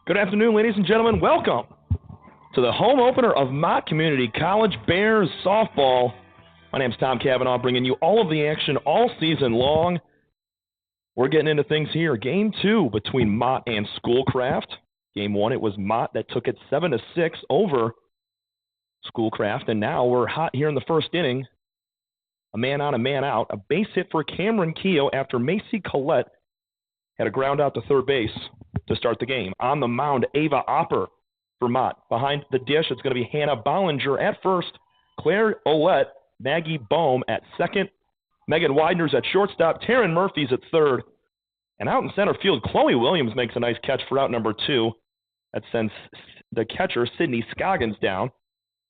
Good afternoon, ladies and gentlemen. Welcome to the home opener of Mott Community College Bears softball. My name's Tom Cavanaugh, bringing you all of the action all season long. We're getting into things here. Game 2 between Mott and Schoolcraft. Game 1, it was Mott that took it 7-6 over Schoolcraft, and now we're hot here in the first inning. A man on, a man out. A base hit for Cameron Keogh after Macy Collette had a ground out to third base to start the game. On the mound, Ava Opper for Mott. Behind the dish, it's going to be Hannah Bollinger at first, Claire Ouellette, Maggie Bohm at second, Megan Widener's at shortstop, Taryn Murphy's at third, and out in center field, Chloe Williams makes a nice catch for out number 2. That sends the catcher, Sydney Scoggins, down.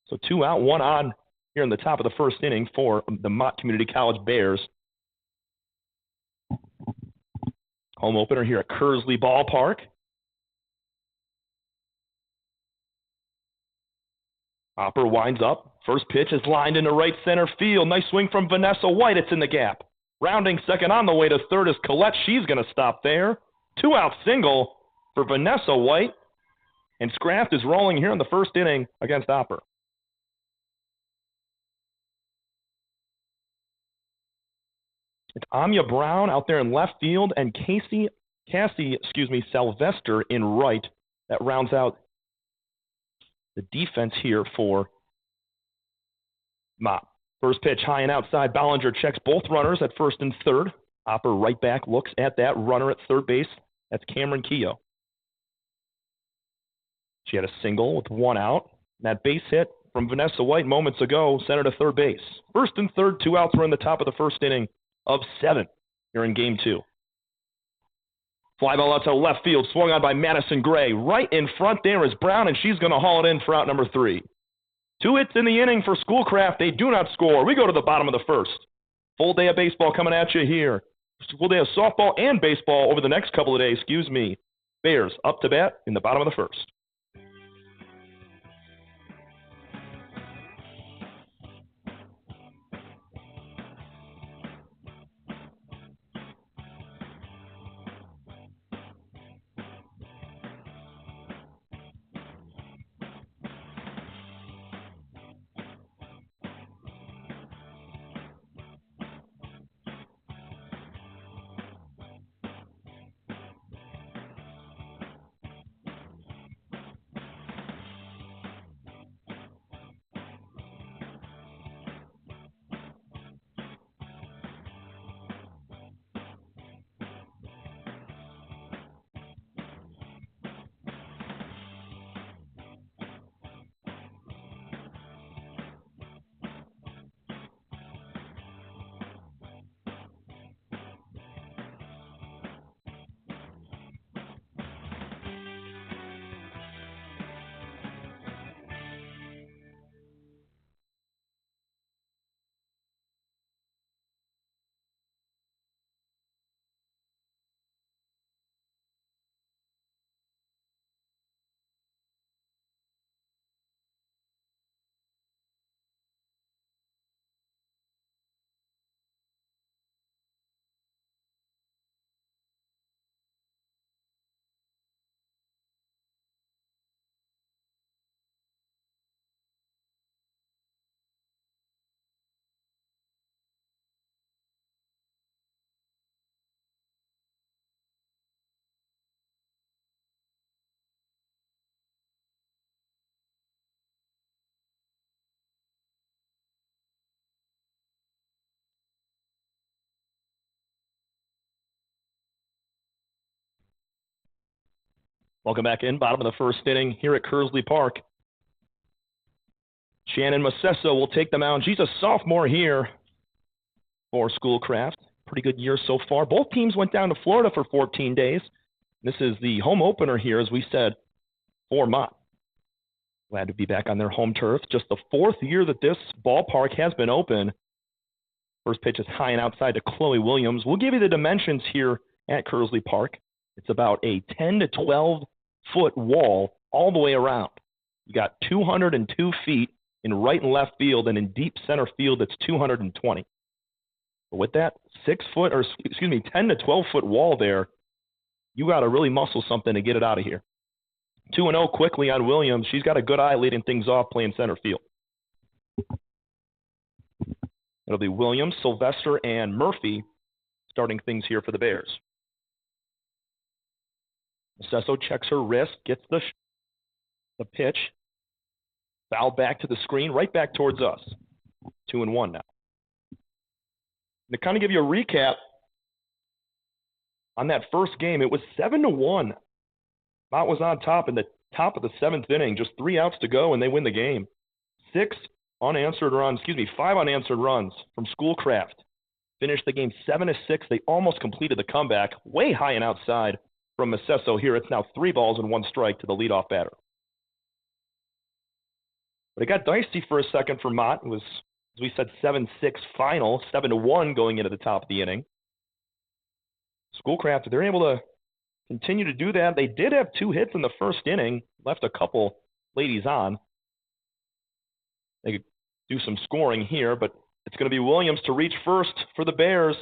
So 2 out, 1 on here in the top of the first inning for the Mott Community College Bears. Home opener here at Kearsley Ballpark. Opper winds up. First pitch is lined into right center field. Nice swing from Vanessa White. It's in the gap. Rounding second on the way to third is Collette. She's going to stop there. 2-out single for Vanessa White. And Scraft is rolling here in the first inning against Opper. It's Anya Brown out there in left field and Cassie Sylvester in right. That rounds out the defense here for Mott. First pitch high and outside. Bollinger checks both runners at first and third. Opper right back looks at that runner at third base. That's Cameron Keogh. She had a single with 1 out. That base hit from Vanessa White moments ago sent her to third base. First and third, 2 outs were in the top of the first inning of 7 here in game 2. Fly ball out to left field, swung on by Madison Gray. Right in front there is Brown, and she's going to haul it in for out number 3. 2 hits in the inning for Schoolcraft. They do not score. We go to the bottom of the first. Full day of baseball coming at you here. Full day of softball and baseball over the next couple of days. Bears up to bat in the bottom of the first. Welcome back in, bottom of the first inning here at Kearsley Park. Shannon Macesso will take the mound. She's a sophomore here for Schoolcraft. Pretty good year so far. Both teams went down to Florida for 14 days. This is the home opener here, as we said, for Mott. Glad to be back on their home turf. Just the 4th year that this ballpark has been open. First pitch is high and outside to Chloe Williams. We'll give you the dimensions here at Kearsley Park. It's about a 10 to 12-foot wall all the way around. You got 202 feet in right and left field, and in deep center field, it's 220. But with that 10 to 12-foot wall there, you got to really muscle something to get it out of here. 2-0 quickly on Williams. She's got a good eye leading things off playing center field. It'll be Williams, Sylvester, and Murphy starting things here for the Bears. Mecesso checks her wrist, gets the pitch. Foul back to the screen, right back towards us. 2-1 now. To kind of give you a recap on that first game, it was 7-1. Mott was on top in the top of the 7th inning, just 3 outs to go, and they win the game. 5 unanswered runs from Schoolcraft. Finished the game 7-6. They almost completed the comeback, way high and outside from Mecesso here. It's now 3 balls and 1 strike to the leadoff batter. But it got dicey for a second for Mott. It was, as we said, 7-6 final, 7-1 going into the top of the inning. Schoolcraft, they're able to continue to do that. They did have 2 hits in the first inning, left a couple ladies on. They could do some scoring here, but it's going to be Williams to reach first for the Bears.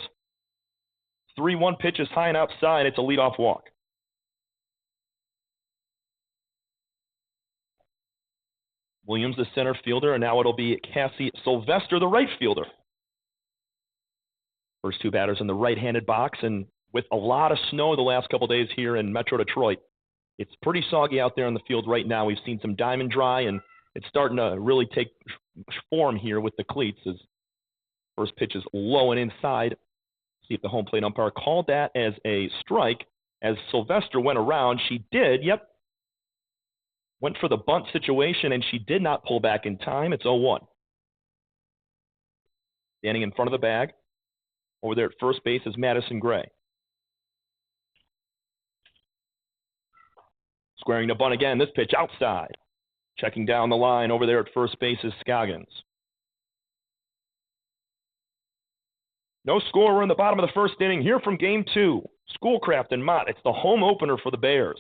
3-1 pitch is high and outside. It's a leadoff walk. Williams, the center fielder, and now it'll be Cassie Sylvester, the right fielder. First 2 batters in the right-handed box, and with a lot of snow the last couple days here in Metro Detroit, it's pretty soggy out there in the field right now. We've seen some diamond dry, and it's starting to really take form here with the cleats as first pitch is low and inside. See if the home plate umpire called that as a strike. As Sylvester went around, she did, went for the bunt situation, and she did not pull back in time. It's 0-1. Standing in front of the bag, over there at first base is Madison Gray. Squaring the bunt again, this pitch outside. Checking down the line over there at first base is Scoggins. No score. We're in the bottom of the first inning here from Game 2. Schoolcraft and Mott. It's the home opener for the Bears.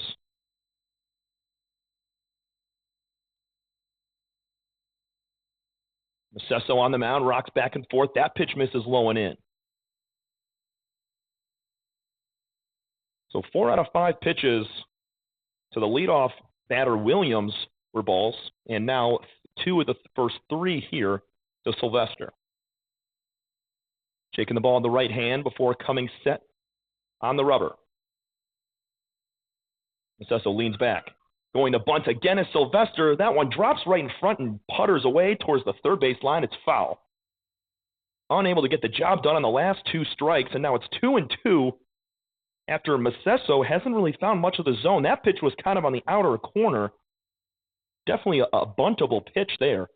Mecesso on the mound, rocks back and forth. That pitch misses low and in. So 4 out of 5 pitches to the leadoff batter Williams were balls, and now 2 of the first 3 here to Sylvester. Shaking the ball in the right hand before coming set on the rubber. Mecesso leans back. Going to bunt again is Sylvester. That one drops right in front and putters away towards the third base line. It's foul. Unable to get the job done on the last 2 strikes, and now it's 2-2 after Mecesso hasn't really found much of the zone. That pitch was kind of on the outer corner. Definitely a buntable pitch there.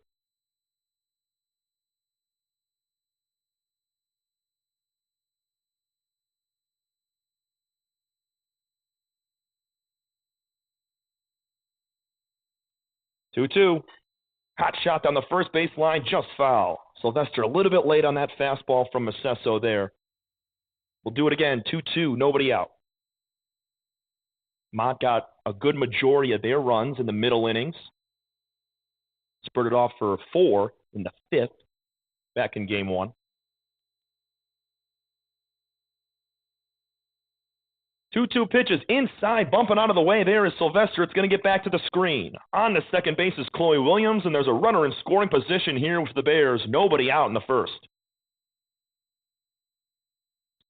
Two-two. Hot shot down the first base line, just foul. Sylvester a little bit late on that fastball from Mecesso there. We'll do it again, 2-2, nobody out. Mott got a good majority of their runs in the middle innings. Spurted off for 4 in the 5th, back in Game 1. 2-2 pitches inside, bumping out of the way. There is Sylvester. It's going to get back to the screen. On the second base is Chloe Williams, and there's a runner in scoring position here with the Bears. Nobody out in the first.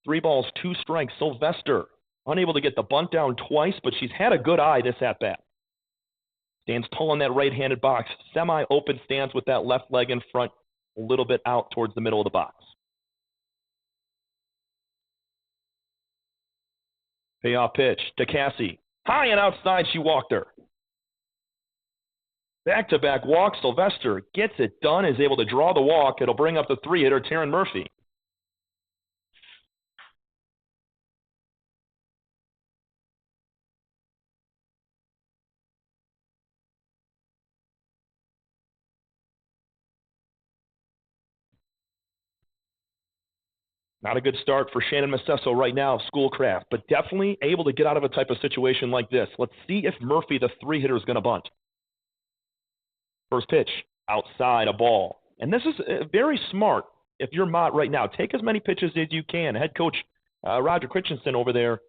3 balls, 2 strikes. Sylvester unable to get the bunt down twice, but she's had a good eye this at-bat. Stands tall in that right-handed box. Semi-open stance with that left leg in front, a little bit out towards the middle of the box. Payoff pitch to Cassie. High and outside, she walked her. Back-to-back walk. Sylvester gets it done, is able to draw the walk. It'll bring up the 3-hitter, Taryn Murphy. Not a good start for Shannon Mecesso right now of Schoolcraft, but definitely able to get out of a type of situation like this. Let's see if Murphy, the 3-hitter, is going to bunt. First pitch, outside, a ball. And this is very smart if you're Mott right now. Take as many pitches as you can. Head coach Roger Christensen over there,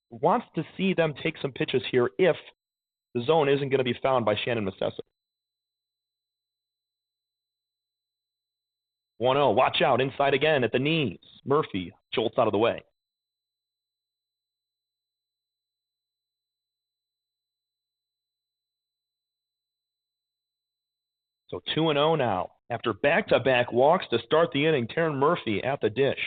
wants to see them take some pitches here if the zone isn't going to be found by Shannon Masessa. 1-0, watch out, inside again at the knees. Murphy jolts out of the way. So 2-0 now. After back-to-back walks to start the inning, Taryn Murphy at the dish.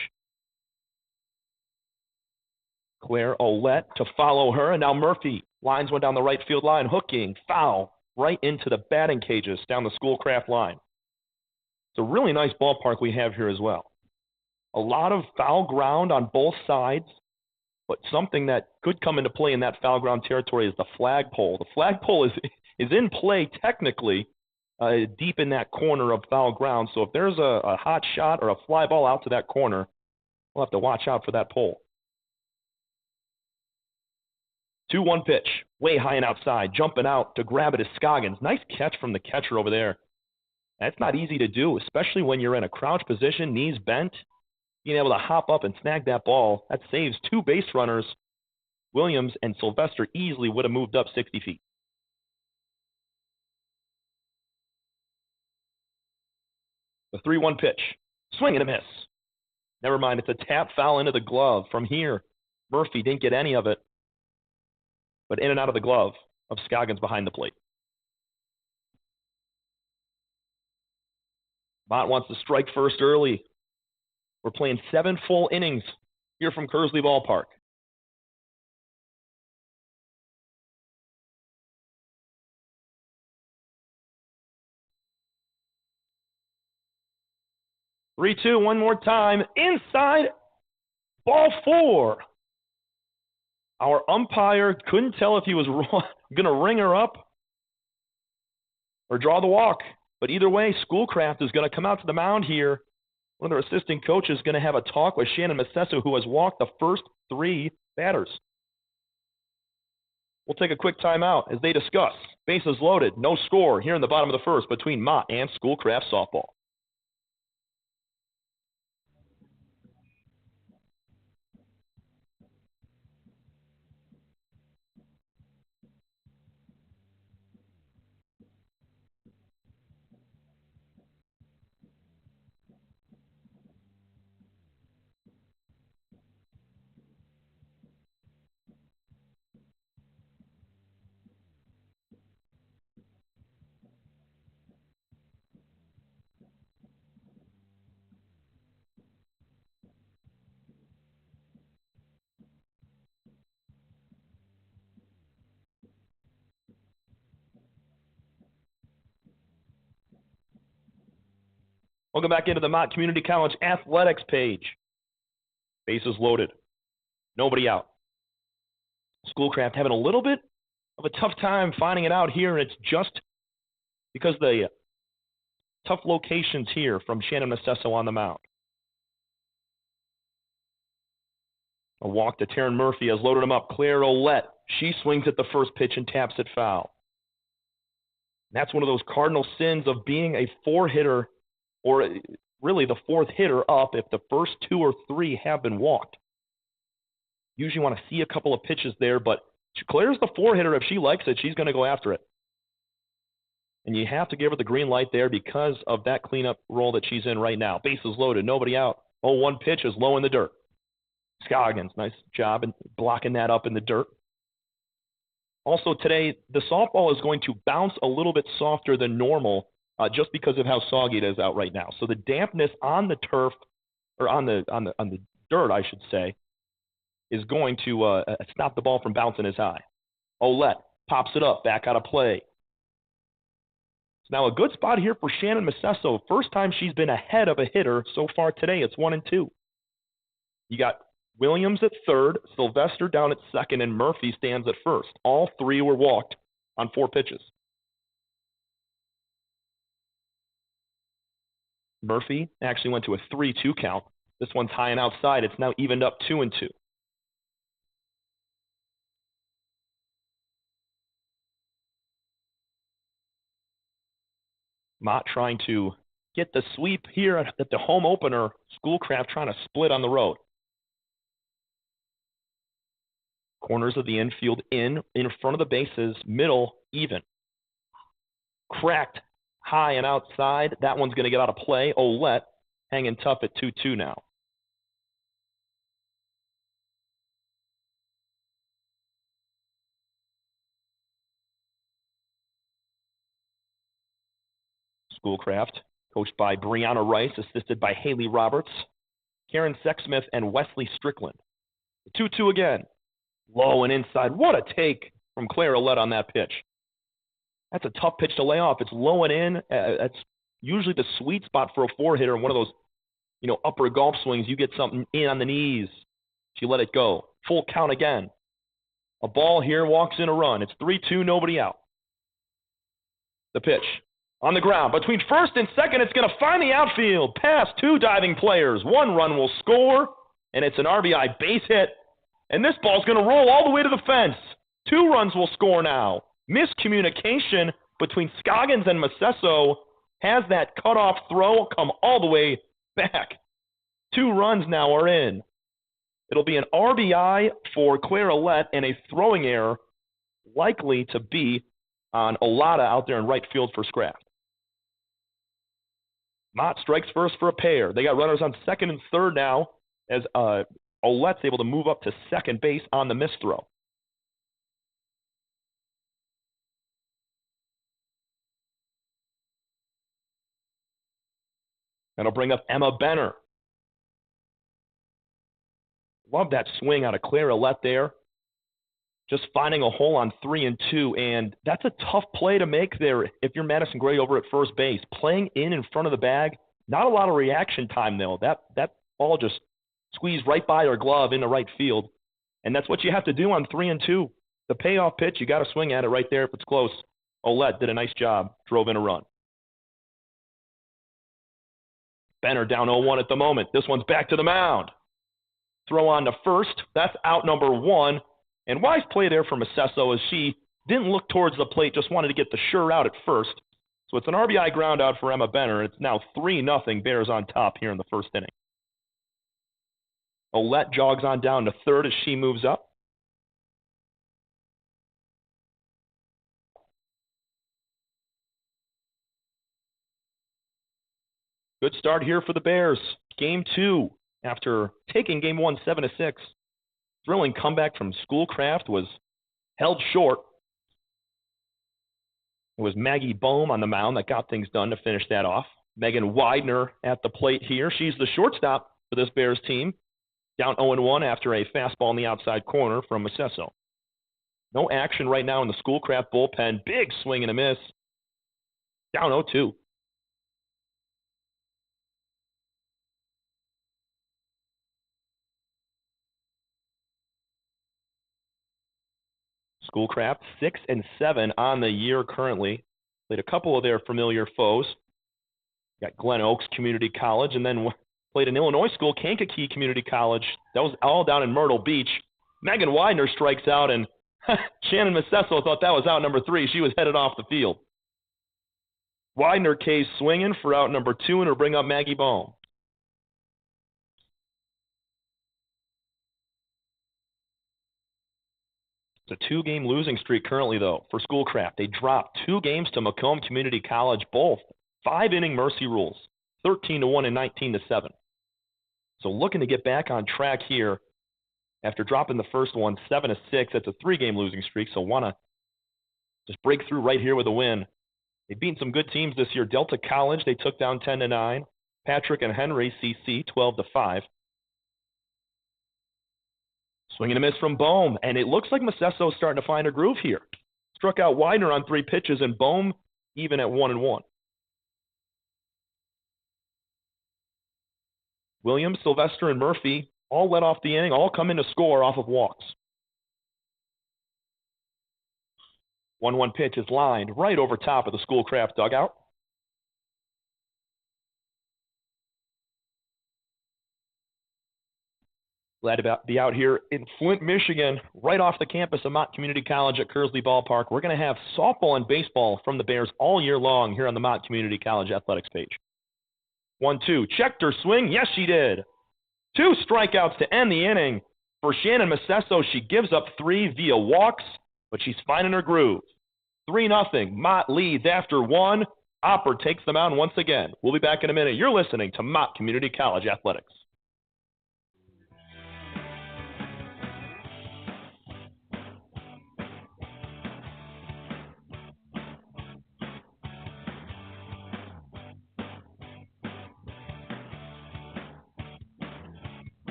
Claire Ouellette to follow her, and now Murphy lines one down the right field line, hooking, foul, right into the batting cages down the Schoolcraft line. It's a really nice ballpark we have here as well. A lot of foul ground on both sides, but something that could come into play in that foul ground territory is the flagpole. The flagpole is in play technically deep in that corner of foul ground, so if there's a hot shot or a fly ball out to that corner, we'll have to watch out for that pole. 2-1 pitch, way high and outside, jumping out to grab it is Scoggins. Nice catch from the catcher over there. That's not easy to do, especially when you're in a crouch position, knees bent. Being able to hop up and snag that ball, that saves two base runners. Williams and Sylvester easily would have moved up 60 feet. The 3-1 pitch, swing and a miss. Never mind, it's a tap foul into the glove. From here, Murphy didn't get any of it, but in and out of the glove of Scoggins behind the plate. Mott wants to strike first early. We're playing 7 full innings here from Kearsley Ballpark. Three, two, one more time. Inside, ball 4. Our umpire couldn't tell if he was going to ring her up or draw the walk. But either way, Schoolcraft is going to come out to the mound here. One of their assistant coaches is going to have a talk with Shannon Masessa, who has walked the first 3 batters. We'll take a quick timeout as they discuss. Bases loaded, no score here in the bottom of the first between Mott and Schoolcraft softball. Welcome back into the Mott Community College Athletics page. Bases loaded. Nobody out. Schoolcraft having a little bit of a tough time finding it out here, and it's just because the tough locations here from Shannon Masessa on the mound. A walk to Taryn Murphy has loaded him up. Claire Ouellette, she swings at the first pitch and taps it foul. That's one of those cardinal sins of being a 4-hitter, or really the 4th hitter up if the first 2 or 3 have been walked. Usually want to see a couple of pitches there, but Claire's the 4-hitter. If she likes it, she's going to go after it. And you have to give her the green light there because of that cleanup role that she's in right now. Bases loaded, nobody out. 0-1 pitch is low in the dirt. Scoggins, nice job in blocking that up in the dirt. Also today, the softball is going to bounce a little bit softer than normal just because of how soggy it is out right now. So the dampness on the turf, or on the dirt, I should say, is going to stop the ball from bouncing as high. Ouellette pops it up, back out of play. It's now a good spot here for Shannon Masessa. First time she's been ahead of a hitter so far today. It's 1-2. You got Williams at third, Sylvester down at second, and Murphy stands at first. All 3 were walked on 4 pitches. Murphy actually went to a 3-2 count. This one's high and outside. It's now evened up 2-2. Mott trying to get the sweep here at the home opener. Schoolcraft trying to split on the road. Corners of the infield in front of the bases, middle, even. Cracked high and outside. That one's going to get out of play. Ouellette hanging tough at 2-2 now. Schoolcraft, coached by Brianna Rice, assisted by Haley Roberts, Karen Sexsmith, and Wesley Strickland. 2-2 again. Low and inside. What a take from Claire Ouellette on that pitch. That's a tough pitch to lay off. It's low and in. That's usually the sweet spot for a four-hitter. One of those, upper golf swings. You get something in on the knees. She let it go. Full count again. A ball here walks in a run. It's 3-2, nobody out. The pitch. On the ground. Between first and second, it's going to find the outfield. Past two diving players. One run will score, and it's an RBI base hit. And this ball's going to roll all the way to the fence. 2 runs will score now. Miscommunication between Scoggins and Macesso has that cutoff throw come all the way back. 2 runs now are in. It'll be an RBI for Claire Ouellette and a throwing error likely to be on Olada out there in right field for Scraft. Mott strikes first for a pair. They got runners on second and third now as Ouellette's able to move up to second base on the missed throw. That'll bring up Emma Benner. Love that swing out of Claire Ouellette there. Just finding a hole on 3-2, and that's a tough play to make there if you're Madison Gray over at first base. Playing in front of the bag, not a lot of reaction time, though. That ball just squeezed right by her glove into right field, and that's what you have to do on 3-2. The payoff pitch, you got to swing at it right there if it's close. Ouellette did a nice job, drove in a run. Benner down 0-1 at the moment. This one's back to the mound. Throw on to first. That's out number 1. And wise play there for Macesso as she didn't look towards the plate, just wanted to get the sure out at first. So it's an RBI ground out for Emma Benner. It's now 3-0 Bears on top here in the first inning. Ouellette jogs on down to third as she moves up. Good start here for the Bears. Game 2 after taking Game 1 7-6. Thrilling comeback from Schoolcraft was held short. It was Maggie Bohm on the mound that got things done to finish that off. Megan Widener at the plate here. She's the shortstop for this Bears team. Down 0-1 after a fastball in the outside corner from Macesso. No action right now in the Schoolcraft bullpen. Big swing and a miss. Down 0-2. Schoolcraft 6-7 on the year currently. Played a couple of their familiar foes. Got Glen Oaks Community College, and then played an Illinois school, Kankakee Community College. That was all down in Myrtle Beach. Megan Widener strikes out, and Shannon Macesso thought that was out number 3. She was headed off the field. Widener K's swinging for out number 2, and will bring up Maggie Bohm. It's a 2-game losing streak currently, though, for Schoolcraft. They dropped 2 games to Macomb Community College, both 5-inning mercy rules, 13-1 and 19-7. So looking to get back on track here after dropping the first one, 7-6. That's a 3-game losing streak, so want to just break through right here with a win. They've beaten some good teams this year. Delta College, they took down 10-9. Patrick and Henry, CC, 12-5. Swing and a miss from Bohm, and it looks like Macesso is starting to find a groove here. Struck out Widener on 3 pitches, and Bohm even at 1-1. Williams, Sylvester, and Murphy all led off the inning, all come in to score off of walks. 1-1 pitch is lined right over top of the Schoolcraft dugout. Glad to be out here in Flint, Michigan, right off the campus of Mott Community College at Kearsley Ballpark. We're going to have softball and baseball from the Bears all year long here on the Mott Community College Athletics page. 1-2. Checked her swing. Yes, she did. 2 strikeouts to end the inning. For Shannon Massesso, she gives up 3 via walks, but she's finding her groove. 3-0. Mott leads after 1. Opper takes them out once again. We'll be back in a minute. You're listening to Mott Community College Athletics.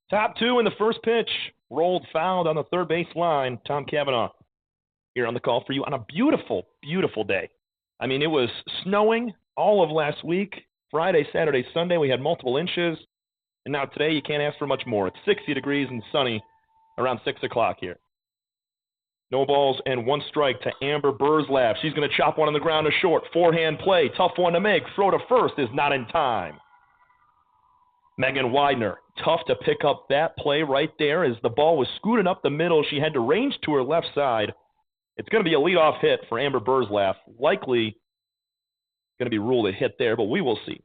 Top 2 in the first pitch. Rolled fouled on the third base line. Tom Cavanaugh here on the call for you on a beautiful, beautiful day. I mean, it was snowing all of last week. Friday, Saturday, Sunday, we had multiple inches. And now today, you can't ask for much more. It's 60 degrees and sunny around 6 o'clock here. No balls and 1 strike to Amber Burzlaff. She's going to chop one on the ground to short. Forehand play. Tough one to make. Throw to first is not in time. Megan Widener, tough to pick up that play right there as the ball was scooting up the middle. She had to range to her left side. It's going to be a leadoff hit for Amber Burzlaff. Likely going to be ruled a hit there, but we will see.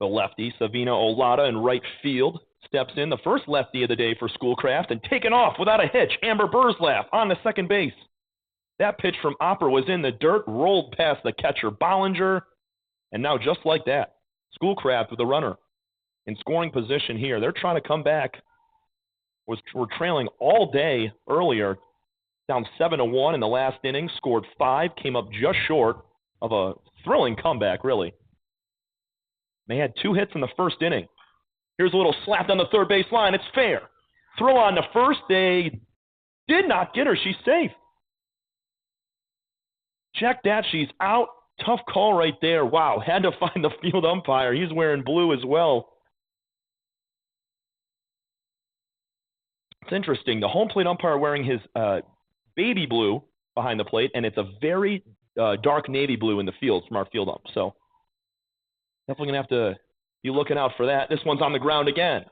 The lefty, Savina Olata, in right field, steps in, the first lefty of the day for Schoolcraft, and taken off without a hitch. Amber Burzlaff on the second base. That pitch from Opper was in the dirt, rolled past the catcher Bollinger. And now, just like that, Schoolcraft with the runner in scoring position here. They're trying to come back. We're trailing all day earlier, down 7-1 in the last inning, scored 5, came up just short of a thrilling comeback, really. They had 2 hits in the first inning. Here's a little slap down the third base line. It's fair. Throw on to first. They did not get her. She's safe. Check that. She's out. Tough call right there. Wow, had to find the field umpire. He's wearing blue as well. It's interesting. The home plate umpire wearing his baby blue behind the plate, and it's a very dark navy blue in the field from our field ump. So definitely going to have to be looking out for that. This one's on the ground again.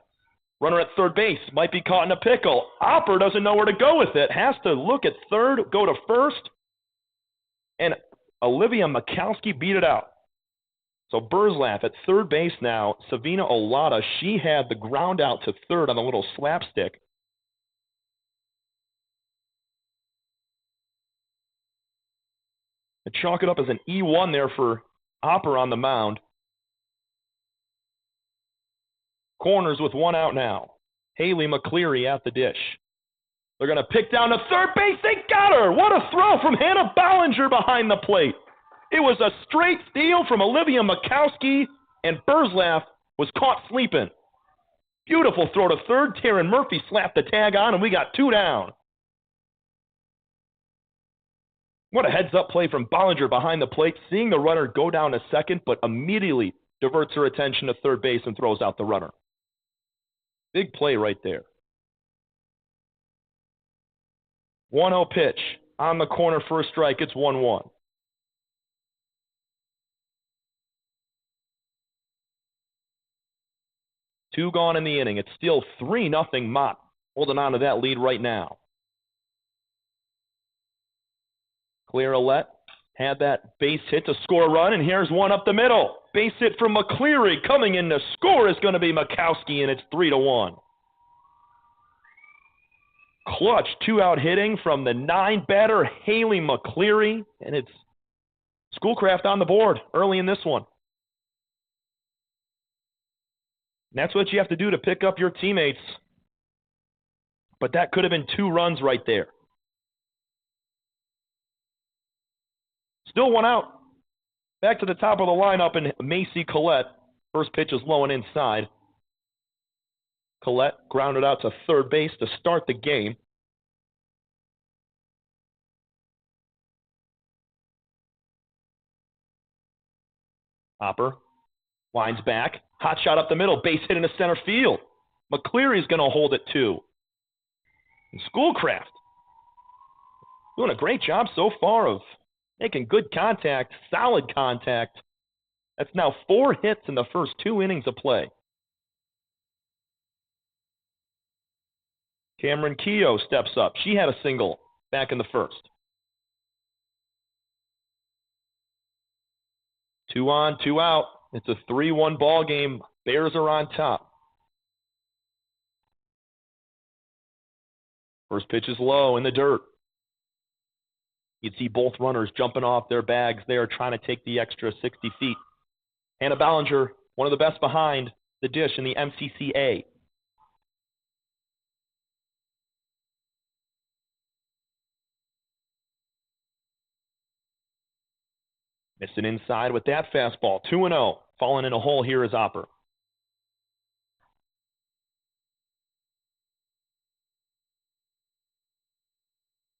Runner at third base might be caught in a pickle. Opper doesn't know where to go with it. Has to look at third, go to first, and Olivia Mikowski beat it out. So Burzlaff at third base now. Savina Olata, she had the ground out to third on a little slapstick. And chalk it up as an E1 there for Opper on the mound. Corners with 1 out now. Haley McCleary at the dish. They're going to pick down to third base. They got her. What a throw from Hannah Bollinger behind the plate. It was a straight steal from Olivia Mikowski, and Burzlaff was caught sleeping. Beautiful throw to third. Taryn Murphy slapped the tag on, and we got 2 down. What a heads-up play from Bollinger behind the plate, seeing the runner go down to second, but immediately diverts her attention to third base and throws out the runner. Big play right there. 1-0 pitch on the corner for a strike. It's 1-1. Two gone in the inning. It's still 3-0 Mott, holding on to that lead right now. Claire Ouellette had that base hit to score a run, and here's one up the middle. Base hit from McCleary. Coming in to score is going to be Mikowski, and it's 3-1. Clutch 2-out hitting from the 9 batter, Haley McCleary, and it's Schoolcraft on the board early in this one. And that's what you have to do to pick up your teammates but that could have been 2 runs right there. Still 1 out. Back to the top of the lineup, and Macy Collette. First pitch is low and inside. Collette grounded out to third base to start the game. Hopper winds back. Hot shot up the middle. Base hit into center field. McCleary's going to hold it too. And Schoolcraft doing a great job so far of making good contact, solid contact. That's now 4 hits in the first 2 innings of play. Cameron Keogh steps up. She had a single back in the first. 2 on, 2 out. It's a 3-1 ball game. Bears are on top. First pitch is low in the dirt. You'd see both runners jumping off their bags there trying to take the extra 60 feet. Hannah Ballinger, one of the best behind the dish in the MCCA. Missing inside with that fastball. 2-0. Falling in a hole here is Opper.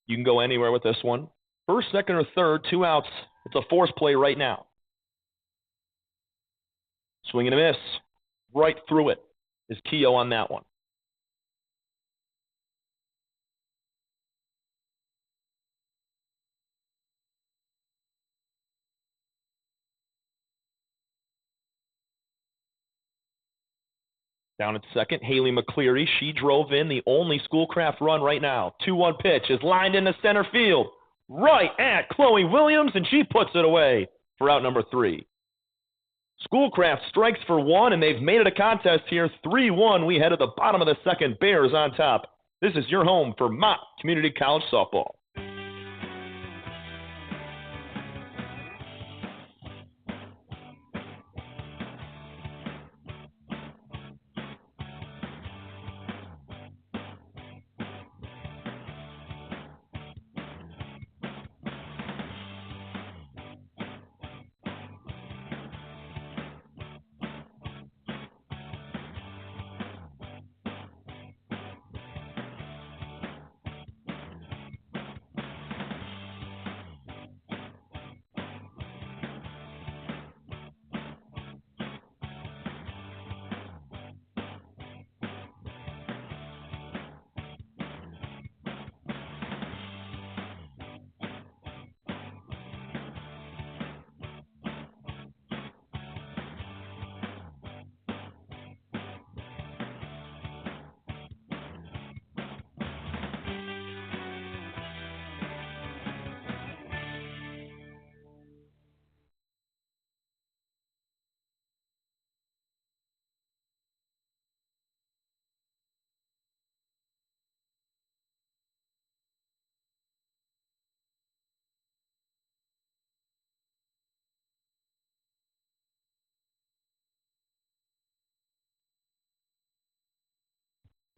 You can go anywhere with this one. First, second, or third, 2 outs. It's a force play right now. Swing and a miss. Right through it is Keogh on that one. Down at second, Haley McCleary. She drove in the only Schoolcraft run right now. 2-1 pitch is lined into center field. Right at Chloe Williams, and she puts it away for out number 3. Schoolcraft strikes for 1, and they've made it a contest here. 3-1. We head to the bottom of the second. Bears on top. This is your home for Mott Community College softball.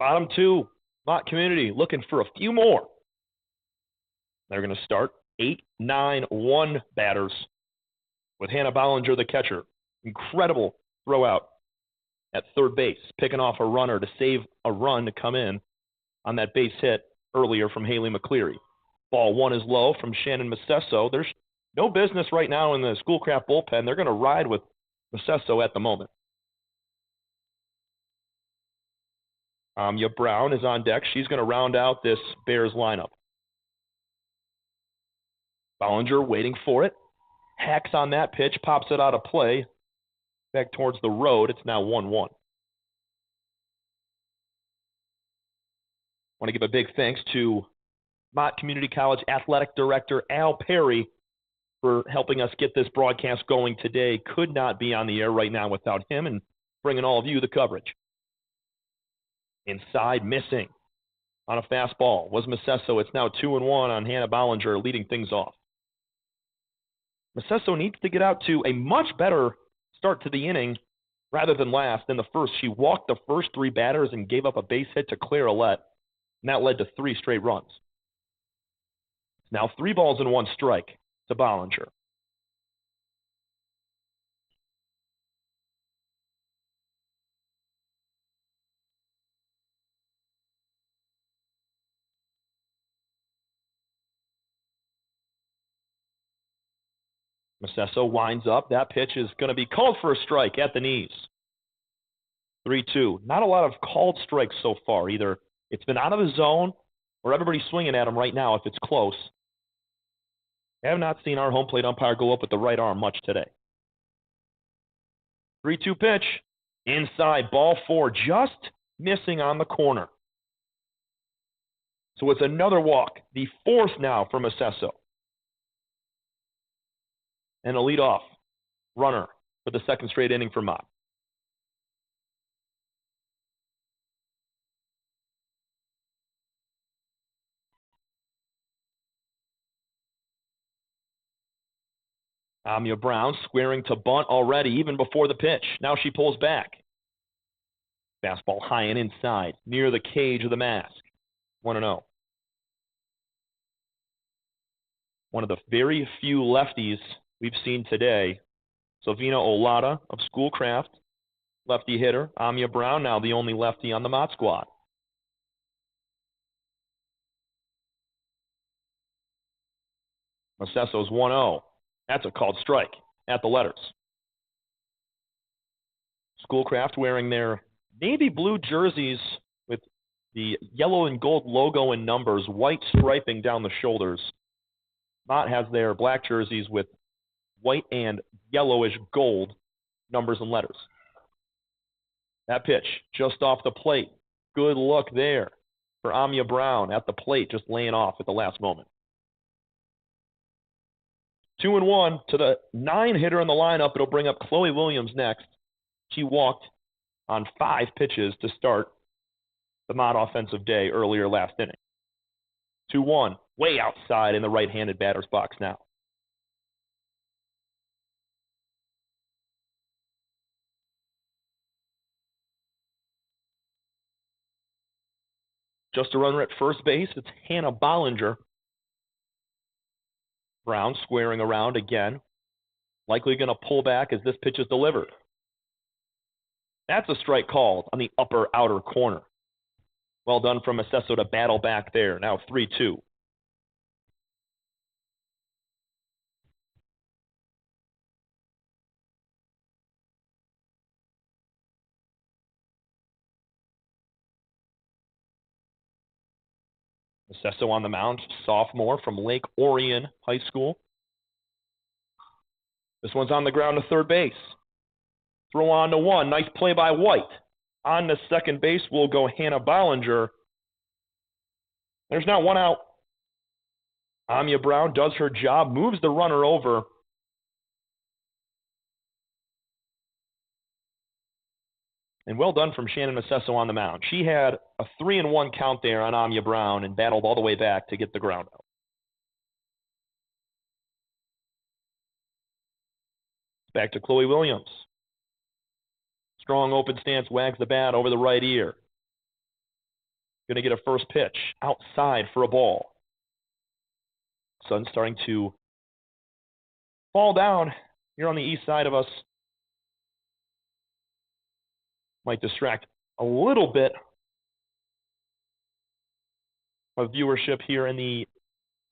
Bottom 2, Mott Community looking for a few more. They're going to start 8-9-1 batters with Hannah Ballinger, the catcher. Incredible throw out at third base, picking off a runner to save a run to come in on that base hit earlier from Haley McCleary. Ball 1 is low from Shannon Macesso. There's no business right now in the Schoolcraft bullpen. They're going to ride with Macesso at the moment. Amya Brown is on deck. She's going to round out this Bears lineup. Ballinger waiting for it. Hacks on that pitch, pops it out of play. Back towards the road. It's now 1-1. Want to give a big thanks to Mott Community College Athletic Director Al Perry for helping us get this broadcast going today. Could not be on the air right now without him and bringing all of you the coverage. Inside, missing on a fastball was Macesso. It's now 2-1 on Hannah Ballinger, leading things off. Macesso needs to get out to a much better start to the inning rather than last. In the first, she walked the first 3 batters and gave up a base hit to Claire Ouellette. And that led to 3 straight runs. Now 3 balls and 1 strike to Bollinger. Mosesso winds up. That pitch is going to be called for a strike at the knees. 3-2. Not a lot of called strikes so far. Either it's been out of the zone or everybody's swinging at him right now if it's close. I have not seen our home plate umpire go up with the right arm much today. 3-2 pitch. Inside, ball 4, just missing on the corner. So it's another walk, the 4th now for Mosesso. And a leadoff runner for the 2nd straight inning for Mott. Amia Brown squaring to bunt already, even before the pitch. Now she pulls back. Fastball high and inside, near the cage of the mask. 1-0. One of the very few lefties we've seen today. Silvina Olata of Schoolcraft, lefty hitter. Amia Brown, now the only lefty on the Mott squad. Mosesso's 1-0. That's a called strike at the letters. Schoolcraft wearing their navy blue jerseys with the yellow and gold logo and numbers, white striping down the shoulders. Mott has their black jerseys with white and yellowish gold numbers and letters. That pitch just off the plate. Good look there for Amia Brown at the plate, just laying off at the last moment. 2-1 to the 9 hitter in the lineup. It'll bring up Chloe Williams next. She walked on 5 pitches to start the Mott offensive day earlier last inning. 2-1, way outside in the right-handed batter's box now. Just a runner at first base. It's Hannah Bollinger. Brown squaring around again. Likely going to pull back as this pitch is delivered. That's a strike called on the upper outer corner. Well done from Mosesso to battle back there. Now 3-2. Mosesso on the mound, sophomore from Lake Orion High School. This one's on the ground to third base. Throw on to 1. Nice play by White. On to second base will go Hannah Bollinger. There's now 1 out. Amia Brown does her job, moves the runner over. And well done from Shannon Mosesso on the mound. She had a 3-1 count there on Amia Brown and battled all the way back to get the ground out. Back to Chloe Williams. Strong open stance, wags the bat over the right ear. Going to get a first pitch outside for a ball. Sun's starting to fall down here on the east side of us. Might distract a little bit of viewership here in the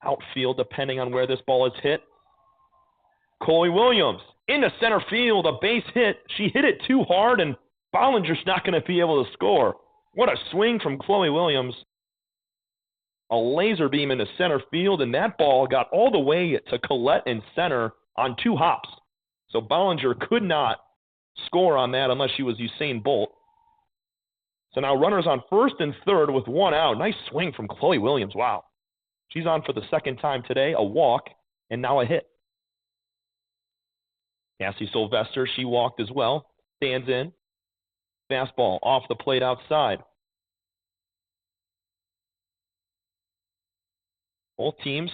outfield, depending on where this ball is hit. Chloe Williams into center field, a base hit. She hit it too hard, and Bollinger's not going to be able to score. What a swing from Chloe Williams. A laser beam into center field, and that ball got all the way to Collette in center on 2 hops. So Bollinger could not score on that unless she was Usain Bolt. So now runners on first and third with 1 out. Nice swing from Chloe Williams. Wow. She's on for the second time today, a walk, and now a hit. Cassie Sylvester, she walked as well. Stands in. Fastball off the plate outside. Both teams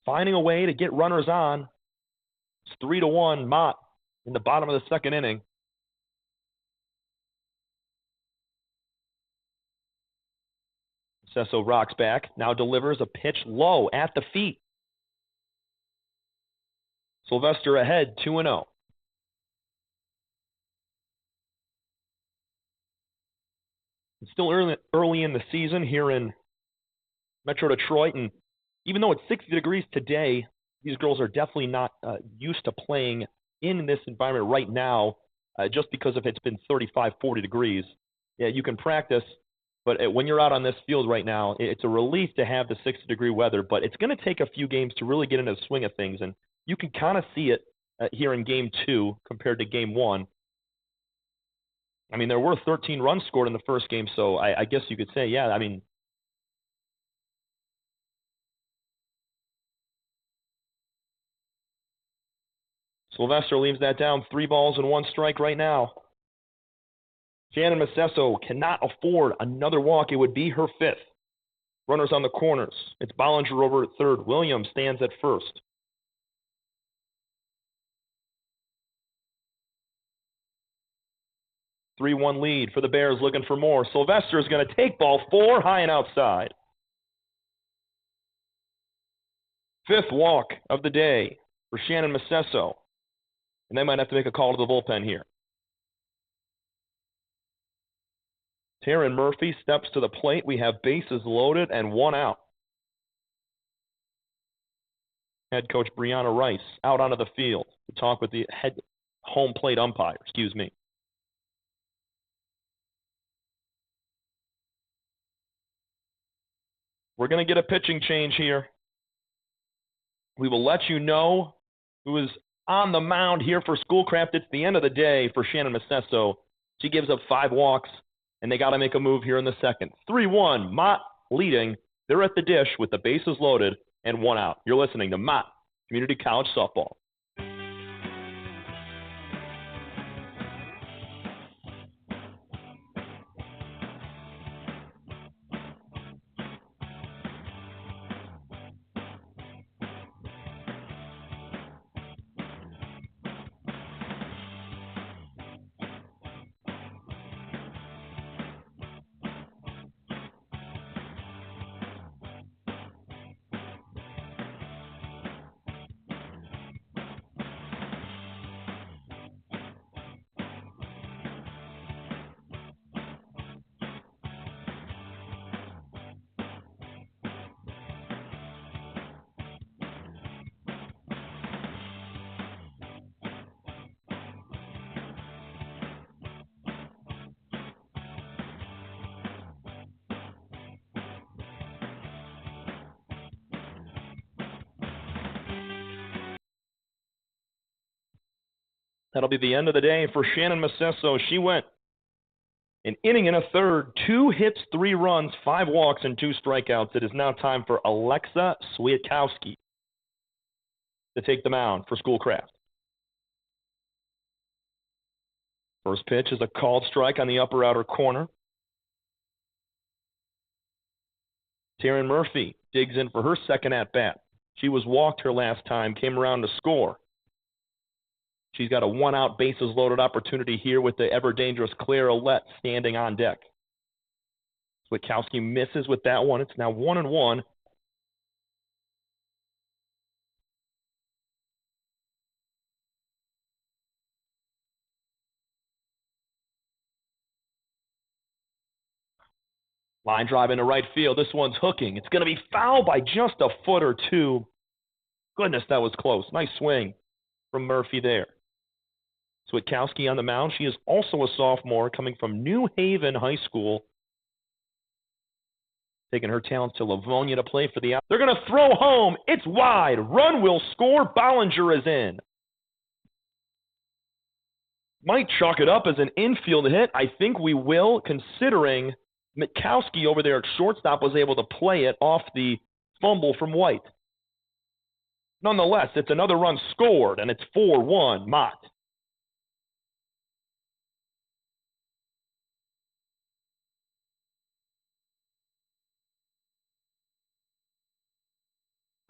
finding a way to get runners on. It's 3-1 Mott in the bottom of the second inning. Sesso rocks back, now delivers a pitch low at the feet. Sylvester ahead, 2-0. It's still early in the season here in Metro Detroit, and even though it's 60 degrees today, these girls are definitely not used to playing in this environment right now, just because if it's been 35, 40 degrees. Yeah, you can practice, but when you're out on this field right now, it's a relief to have the 60-degree weather, but it's going to take a few games to really get into the swing of things, and you can kind of see it here in Game 2 compared to Game 1. I mean, there were 13 runs scored in the first game, so I guess you could say, yeah, I mean, Sylvester leaves that down, 3 balls and 1 strike right now. Shannon Macesso cannot afford another walk. It would be her 5th. Runners on the corners. It's Bollinger over at third. Williams stands at first. A 3-1 lead for the Bears, looking for more. Sylvester is going to take ball 4, high and outside. 5th walk of the day for Shannon Macesso. And they might have to make a call to the bullpen here. Taryn Murphy steps to the plate. We have bases loaded and 1 out. Head coach Brianna Rice out onto the field to talk with the head home plate umpire, We're going to get a pitching change here. We will let you know who is on the mound here for Schoolcraft. It's the end of the day for Shannon Macesso. She gives up 5 walks, and they got to make a move here in the second. 3-1, Mott leading. They're at the dish with the bases loaded and 1 out. You're listening to Mott Community College Softball. That'll be the end of the day for Shannon Macesso. She went an inning and a third, 2 hits, 3 runs, 5 walks, and 2 strikeouts. It is now time for Alexa Swiatkowski to take the mound for Schoolcraft. First pitch is a called strike on the upper outer corner. Taryn Murphy digs in for her second at-bat. She was walked her last time, came around to score. She's got a 1-out bases-loaded opportunity here with the ever-dangerous Claire Ouellette standing on deck. Swiatkowski misses with that one. It's now 1-1. Line drive into right field. This one's hooking. It's going to be foul by just a foot or two. Goodness, that was close. Nice swing from Murphy there. Swiatkowski on the mound. She is also a sophomore coming from New Haven High School. Taking her talents to Livonia to play for the out. They're going to throw home. It's wide. Run will score. Bollinger is in. Might chalk it up as an infield hit. I think we will, considering Mitkowski over there at shortstop was able to play it off the fumble from White. Nonetheless, it's another run scored, and it's 4-1 Mott.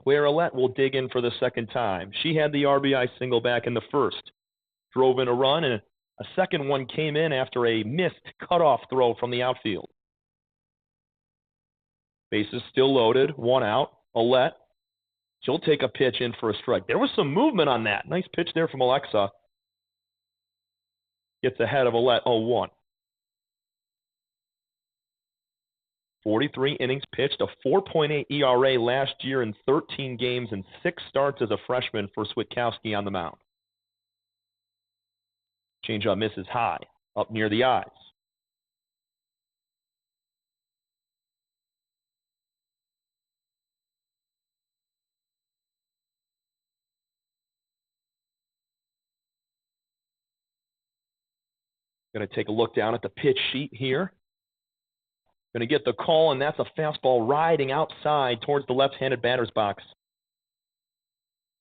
Claire Ouellette will dig in for the second time. She had the RBI single back in the first. Drove in a run, and a second one came in after a missed cutoff throw from the outfield. Bases still loaded, one out. Ouellette, she'll take a pitch in for a strike. There was some movement on that. Nice pitch there from Alexa. Gets ahead of Ouellette 0-1. 43 innings pitched, a 4.8 ERA last year in 13 games and 6 starts as a freshman for Switkowski on the mound. Changeup misses high, up near the eyes. Going to take a look down at the pitch sheet here. Going to get the call, and that's a fastball riding outside towards the left-handed batter's box.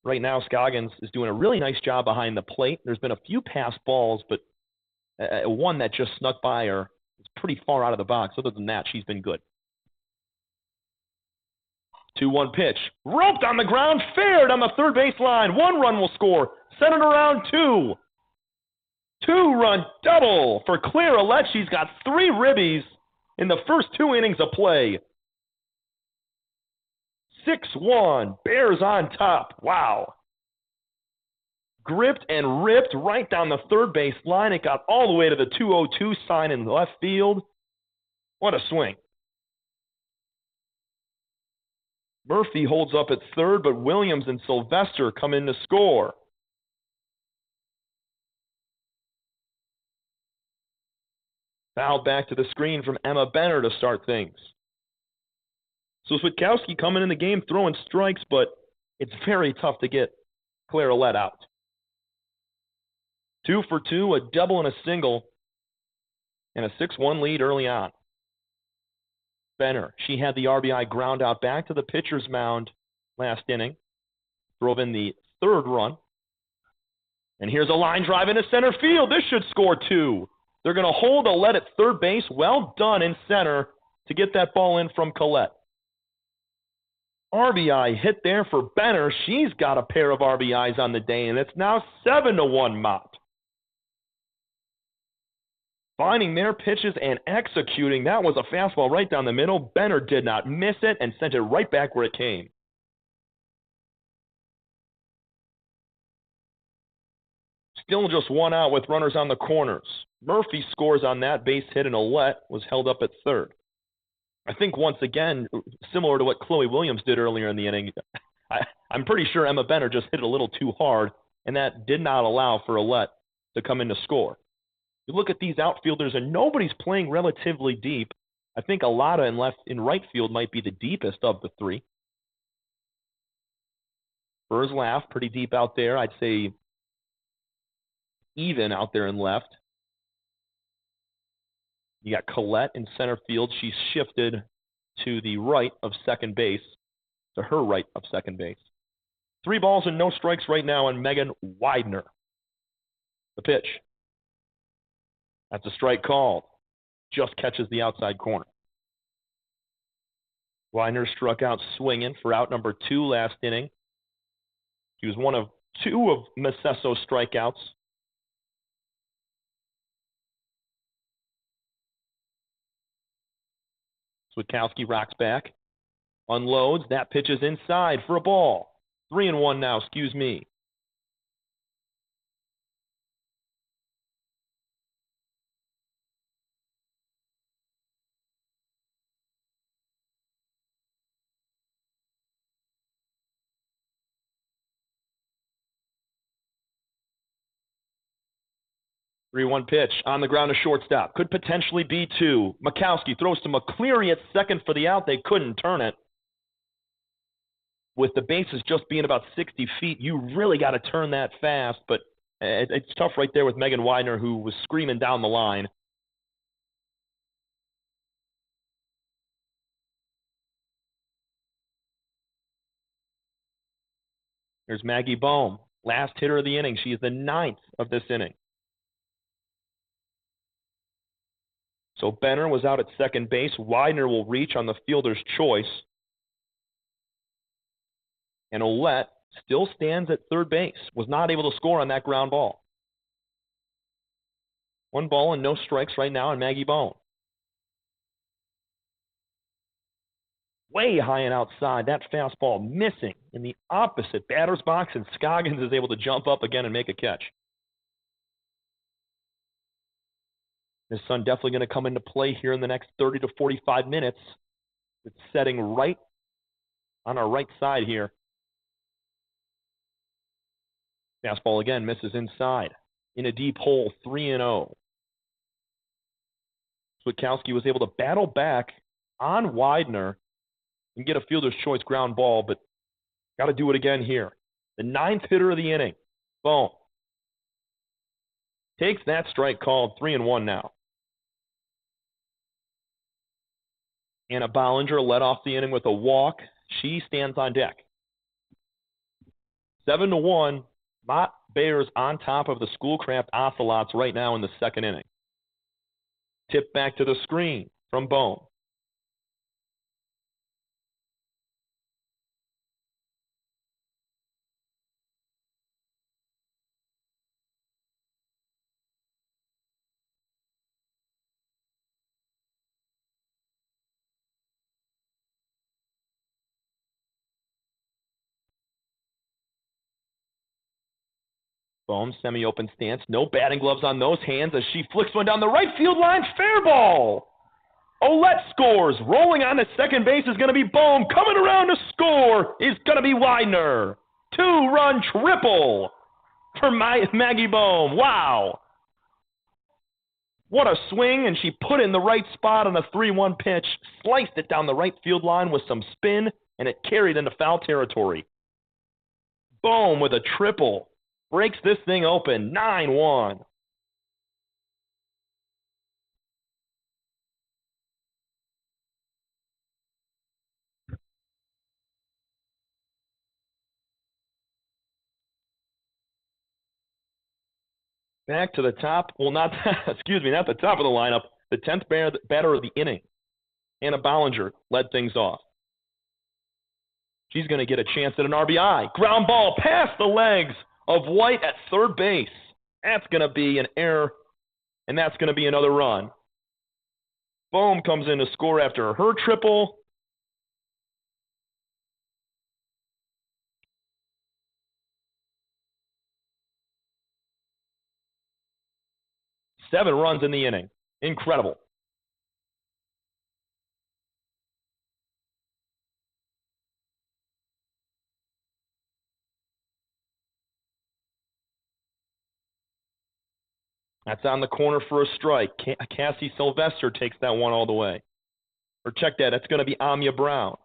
Right now, Scoggins is doing a really nice job behind the plate. There's been a few pass balls, but one that just snuck by her is pretty far out of the box. Other than that, she's been good. 2-1 pitch. Roped on the ground, fared on the third base line. 1 run will score. Centered around 2. 2-run double for Claire Ouellette. She's got 3 ribbies in the first 2 innings of play. 6-1. Bears on top. Wow. Gripped and ripped right down the third base line. It got all the way to the 2-0-2 sign in left field. What a swing. Murphy holds up at third, but Williams and Sylvester come in to score. Foul back to the screen from Emma Benner to start things. So Switkowski coming in the game throwing strikes, but it's very tough to get Claire Ouellette out. 2 for 2, a double and a single, and a 6-1 lead early on. Benner, she had the RBI ground out back to the pitcher's mound last inning. Drove in the 3rd run. And here's a line drive into center field. This should score 2. They're going to hold Ouellette at third base. Well done in center to get that ball in from Collette. RBI hit there for Benner. She's got a pair of RBIs on the day, and it's now 7-1 Mott. Finding their pitches and executing. That was a fastball right down the middle. Benner did not miss it and sent it right back where it came. Still just 1 out with runners on the corners. Murphy scores on that base hit, and Ouellette was held up at third. I think once again, similar to what Chloe Williams did earlier in the inning, I'm pretty sure Emma Benner just hit it a little too hard, and that did not allow for Ouellette to come in to score. You look at these outfielders, and nobody's playing relatively deep. I think Alada in right field might be the deepest of the 3. Burzlaff, pretty deep out there. I'd say even out there in left. You got Collette in center field. She's shifted to the right of second base, to her right of second base. 3 balls and no strikes right now on Megan Widener. The pitch. That's a strike called. Just catches the outside corner. Widener struck out swinging for out number 2 last inning. He was one of 2 of Macesso's strikeouts. Switkowski rocks back, unloads. That pitch is inside for a ball. 3-1 now, excuse me. Three-one pitch on the ground to shortstop. Could potentially be 2. Makowski throws to McCleary at second for the out. They couldn't turn it. With the bases just being about 60 feet, you really got to turn that fast. But it's tough right there with Megan Widener, who was screaming down the line. Here's Maggie Bohm, last hitter of the inning. She is the 9th of this inning. So Benner was out at second base. Widener will reach on the fielder's choice. And Ouellette still stands at third base. Was not able to score on that ground ball. 1 ball and no strikes right now on Maggie Bohm. way high and outside. That fastball missing in the opposite batter's box, and Scoggins is able to jump up again and make a catch. His son definitely going to come into play here in the next 30 to 45 minutes. It's setting right on our right side here. Fastball again misses inside. In a deep hole, 3-0. Switkowski was able to battle back on Widener and get a fielder's choice ground ball, but got to do it again here. The 9th hitter of the inning. Boom. Takes that strike called, 3-1 now. Anna Bollinger led off the inning with a walk. She stands on deck. 7-1. Mott Bears on top of the Schoolcraft Ocelots right now in the 2nd inning. Tip back to the screen from Bohm. Bohm, semi-open stance. No batting gloves on those hands as she flicks one down the right field line. Fair ball. Olette scores. Rolling on to second base is going to be Bohm. Coming around to score is going to be Widener. 2-run triple for Maggie Bohm. Wow. What a swing, and she put it in the right spot on a 3-1 pitch. Sliced it down the right field line with some spin, and it carried into foul territory. Bohm with a triple. Breaks this thing open, 9-1. Back to the top. Well, not not the top of the lineup. The 10th batter of the inning. Anna Bollinger led things off. She's going to get a chance at an RBI. Ground ball past the legs of White at third base. That's going to be an error, and that's going to be another run. Bohm comes in to score after her triple. Seven runs in the inning. Incredible. That's on the corner for a strike. Cassie Sylvester takes that one all the way. Or check that. That's going to be Amia Brown.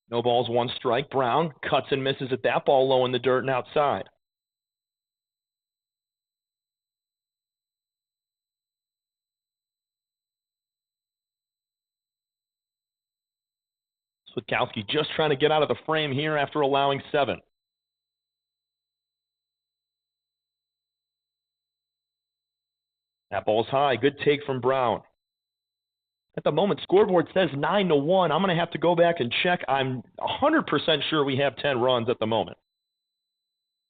No balls, one strike. Brown cuts and misses at that ball low in the dirt and outside. Switkowski just trying to get out of the frame here after allowing 7. That ball's high. Good take from Brown. At the moment, scoreboard says 9-1. I'm going to have to go back and check. I'm 100% sure we have 10 runs at the moment.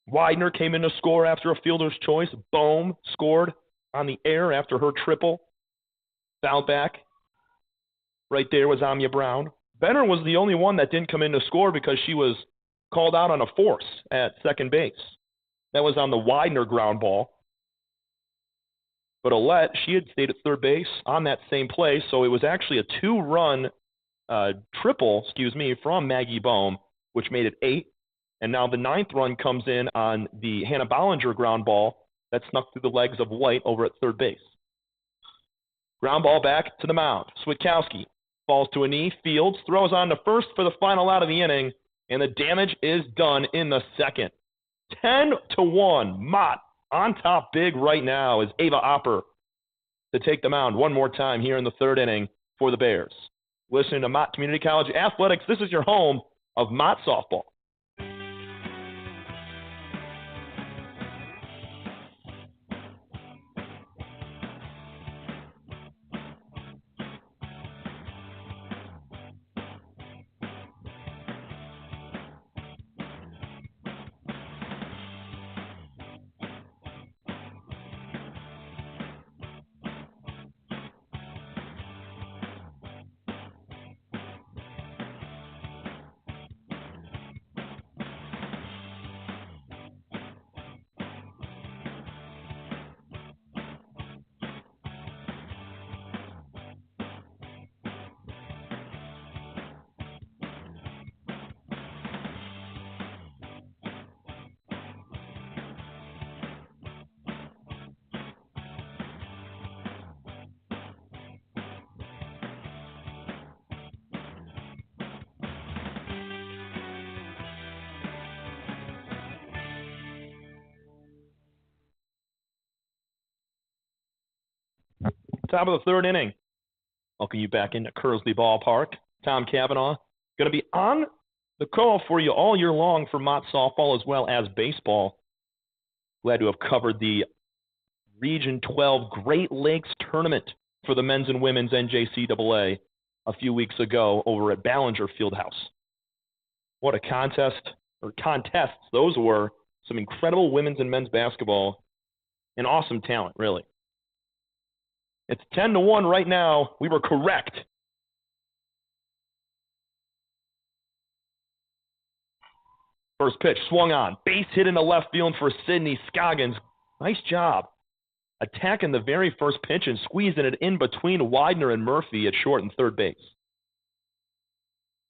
Widener came in to score after a fielder's choice. Bohm scored on the air after her triple. Foul back. Right there was Amia Brown. Benner was the only one that didn't come in to score because she was called out on a force at second base. That was on the Widener ground ball. But Olette, she had stayed at third base on that same play, so it was actually a 2-run triple, from Maggie Bohm, which made it 8. And now the 9th run comes in on the Hannah Bollinger ground ball that snuck through the legs of White over at third base. Ground ball back to the mound. Switkowski falls to a knee, fields, throws on to first for the final out of the inning, and the damage is done in the second. 10-1. Mott on top big right now is Ava Opper to take the mound one more time here in the third inning for the Bears. Listening to Mott Community College Athletics, this is your home of Mott softball. Top of the third inning. Welcome you back into Kearsley Ballpark. Tom Cavanaugh going to be on the call for you all year long for Mott softball as well as baseball. Glad to have covered the Region 12 Great Lakes Tournament for the men's and women's NJCAA a few weeks ago over at Ballinger Fieldhouse. What a contest, or contests those were. Some incredible women's and men's basketball and awesome talent, really. It's 10-1 right now. We were correct. First pitch swung on. Base hit into left field for Sydney Scoggins. Nice job attacking the very first pitch and squeezing it in between Widener and Murphy at short and third base.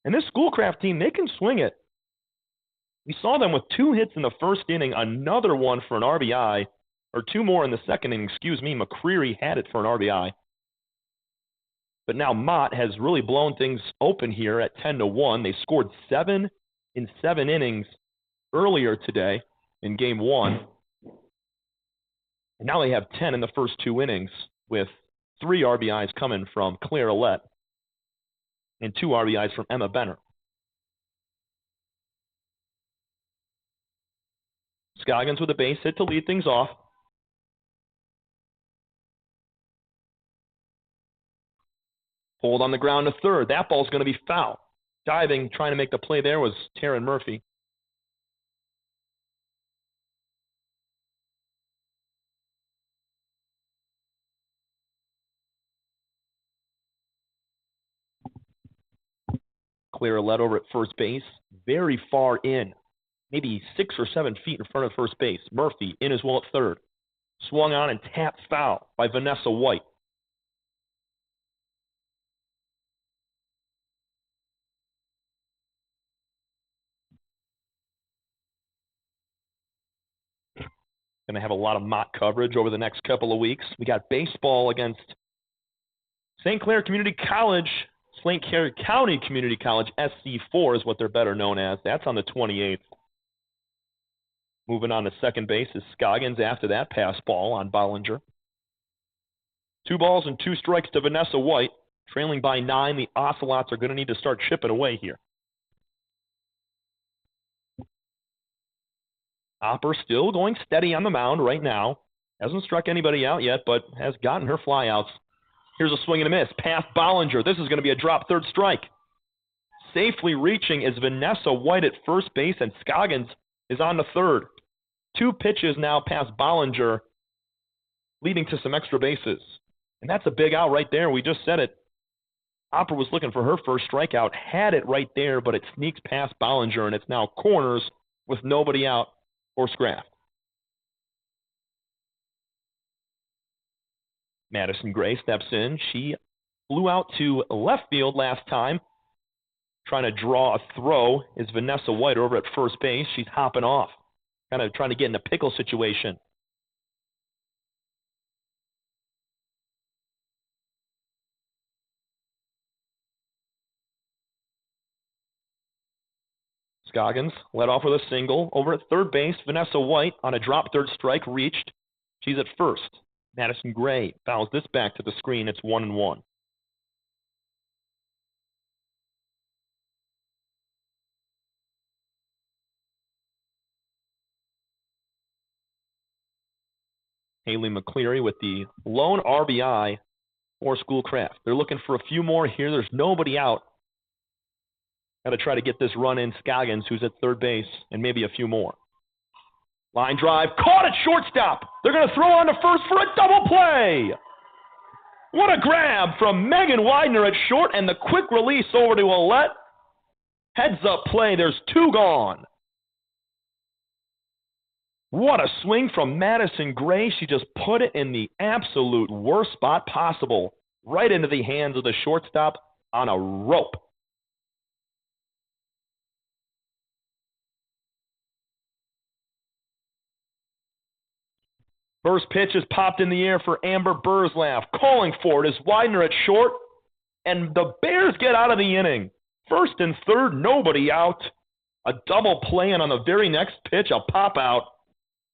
And this Schoolcraft team, they can swing it. We saw them with 2 hits in the first inning, another one for an RBI, or 2 more in the second inning, McCreary had it for an RBI. But now Mott has really blown things open here at 10-1. They scored 7 in 7 innings earlier today in Game 1. And now they have 10 in the first 2 innings with 3 RBIs coming from Claire Allette and 2 RBIs from Emma Benner. Scoggins with a base hit to lead things off. Hold on the ground to third. That ball's going to be foul. Diving, trying to make the play there was Taryn Murphy. Claire Allette over at first base, very far in, maybe 6 or 7 feet in front of first base. Murphy in as well at third. Swung on and tapped foul by Vanessa White. Going to have a lot of Mott coverage over the next couple of weeks. We got baseball against St. Clair Community College, St. Clair County Community College, SC4 is what they're better known as. That's on the 28th. Moving on to second base is Scoggins after that pass ball on Bollinger. 2 balls and 2 strikes to Vanessa White. Trailing by 9, the Ocelots are going to need to start chipping away here. Opper still going steady on the mound right now. Hasn't struck anybody out yet, but has gotten her flyouts. Here's a swing and a miss. Past Bollinger. This is going to be a drop third strike. Safely reaching is Vanessa White at first base, and Scoggins is on to third. 2 pitches now past Bollinger, leading to some extra bases. And that's a big out right there. We just said it. Opper was looking for her first strikeout, had it right there, but it sneaks past Bollinger, and it's now corners with nobody out for Scraft. Madison Gray steps in. She flew out to left field last time. Trying to draw a throw is Vanessa White over at first base. She's hopping off, kind of trying to get in a pickle situation. Scoggins led off with a single. Over at third base, Vanessa White on a drop third strike reached. She's at first. Madison Gray fouls this back to the screen. It's 1-1. Haley McCleary with the lone RBI for Schoolcraft. They're looking for a few more here. There's nobody out. Got to try to get this run in. Scoggins, who's at third base, and maybe a few more. Line drive, caught at shortstop. They're going to throw on to first for a double play. What a grab from Megan Widener at short, and the quick release over to Allette. Heads up play, there's 2 gone. What a swing from Madison Gray. She just put it in the absolute worst spot possible, right into the hands of the shortstop on a rope. First pitch is popped in the air for Amber Burzlaff. Calling for it is Widener at short, and the Bears get out of the inning. First and third, nobody out. A double play, and on the very next pitch, a pop out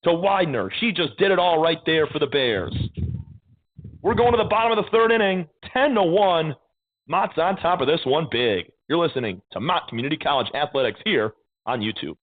to Widener. She just did it all right there for the Bears. We're going to the bottom of the third inning, 10-1. Mott's on top of this one big. You're listening to Mott Community College Athletics here on YouTube.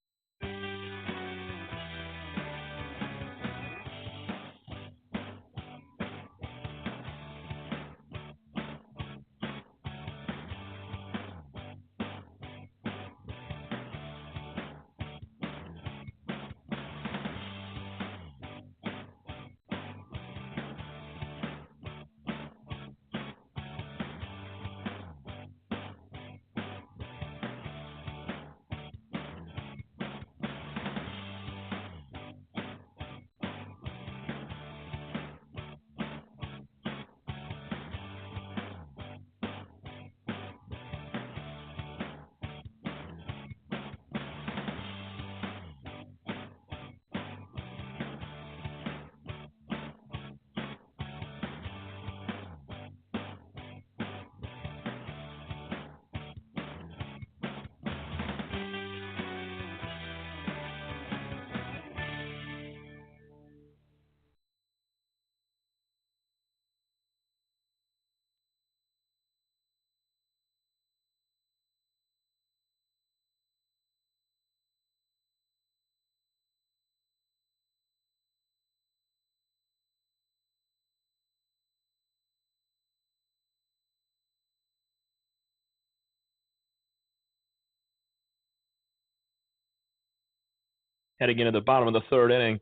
Heading into the bottom of the third inning.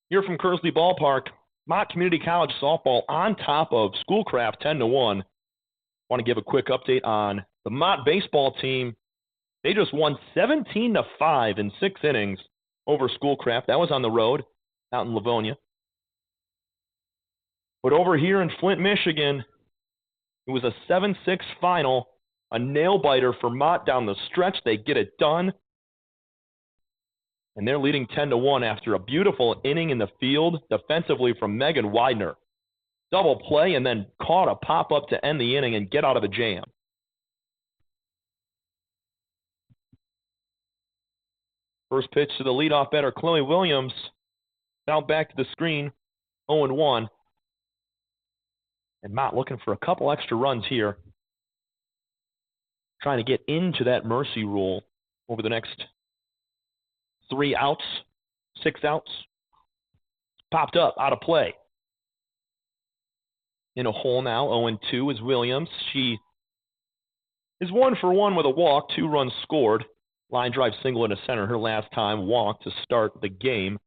Here from Kearsley Ballpark, Mott Community College softball on top of Schoolcraft 10-1. Want to give a quick update on the Mott baseball team. They just won 17-5 in 6 innings over Schoolcraft. That was on the road out in Livonia. But over here in Flint, Michigan, it was a 7-6 final, a nail-biter for Mott down the stretch. They get it done. And they're leading 10-1 after a beautiful inning in the field defensively from Megan Widener. Double play and then caught a pop-up to end the inning and get out of a jam. First pitch to the leadoff batter, Chloe Williams. Now back to the screen, 0-1. And Mott looking for a couple extra runs here. Trying to get into that mercy rule over the next 3 outs, 6 outs. Popped up, out of play. In a hole now, 0-2 is Williams. She is 1 for 1 with a walk, 2 runs scored. Line drive single into center, her last time walk to start the game.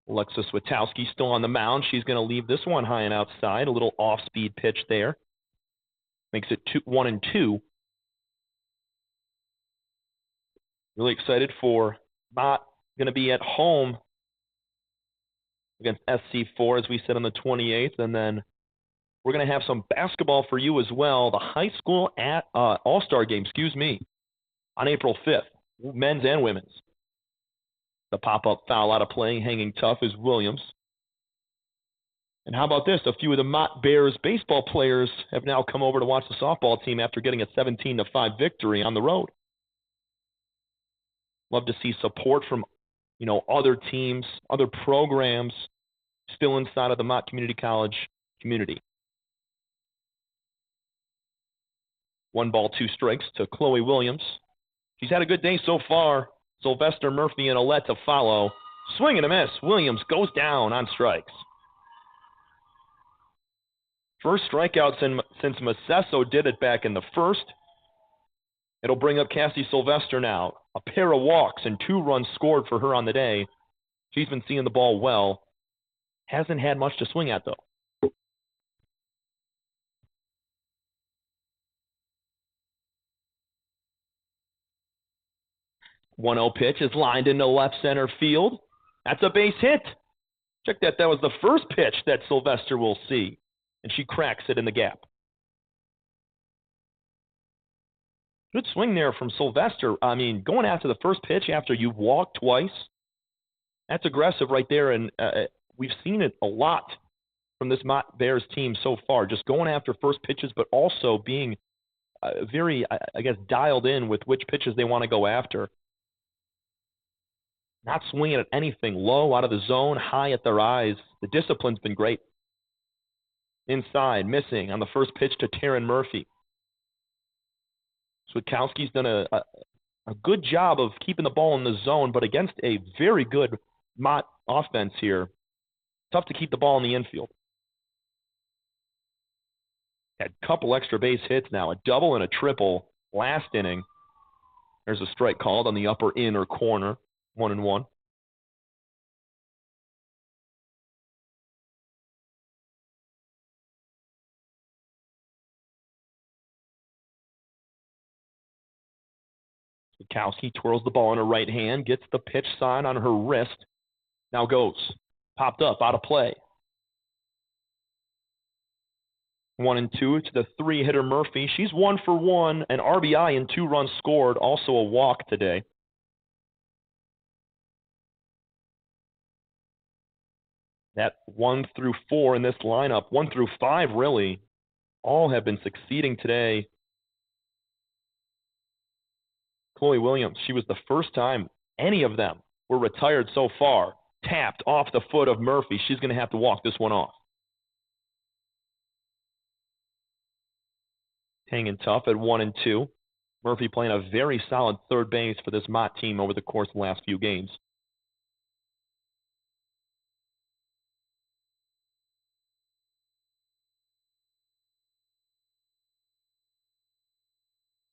Alexis Witowski still on the mound. She's going to leave this one high and outside. A little off-speed pitch there. Makes it 1-2. Really excited for Mott. Going to be at home against SC4, as we said, on the 28th. And then we're going to have some basketball for you as well. The high school all-star game, on April 5th, men's and women's. The pop-up foul out of play, hanging tough, is Williams. And how about this? A few of the Mott Bears baseball players have now come over to watch the softball team after getting a 17-5 victory on the road. Love to see support from, other teams, other programs still inside of the Mott Community College community. 1 ball, 2 strikes to Chloe Williams. She's had a good day so far. Sylvester Murphy and Alette to follow. Swing and a miss. Williams goes down on strikes. First strikeout since Macesso did it back in the first. It'll bring up Cassie Sylvester now. A pair of walks and 2 runs scored for her on the day. She's been seeing the ball well. Hasn't had much to swing at, though. 1-0 pitch is lined into left center field. That's a base hit. Check that. That was the first pitch that Sylvester will see. And she cracks it in the gap. Good swing there from Sylvester. I mean, going after the first pitch after you've walked twice, that's aggressive right there. And we've seen it a lot from this Mott Bears team so far, just going after first pitches, but also being very, dialed in with which pitches they want to go after. not swinging at anything low, out of the zone, high at their eyes. The discipline's been great. Inside, missing on the first pitch to Taryn Murphy. Switkowski's done a good job of keeping the ball in the zone, but against a very good Mott offense here, tough to keep the ball in the infield. Had a couple extra base hits now, a double and a triple last inning. There's a strike called on the upper inner corner, 1-1. Switkowski twirls the ball in her right hand, gets the pitch sign on her wrist. Now goes. Popped up, out of play. 1-2 to the three-hitter Murphy. She's 1 for 1, an RBI and 2 runs scored, also a walk today. That 1 through 4 in this lineup, 1 through 5 really, all have been succeeding today. Chloe Williams, she was the first time any of them were retired so far. Tapped off the foot of Murphy. She's going to have to walk this one off. Hanging tough at 1-2. Murphy playing a very solid third base for this Mott team over the course of the last few games.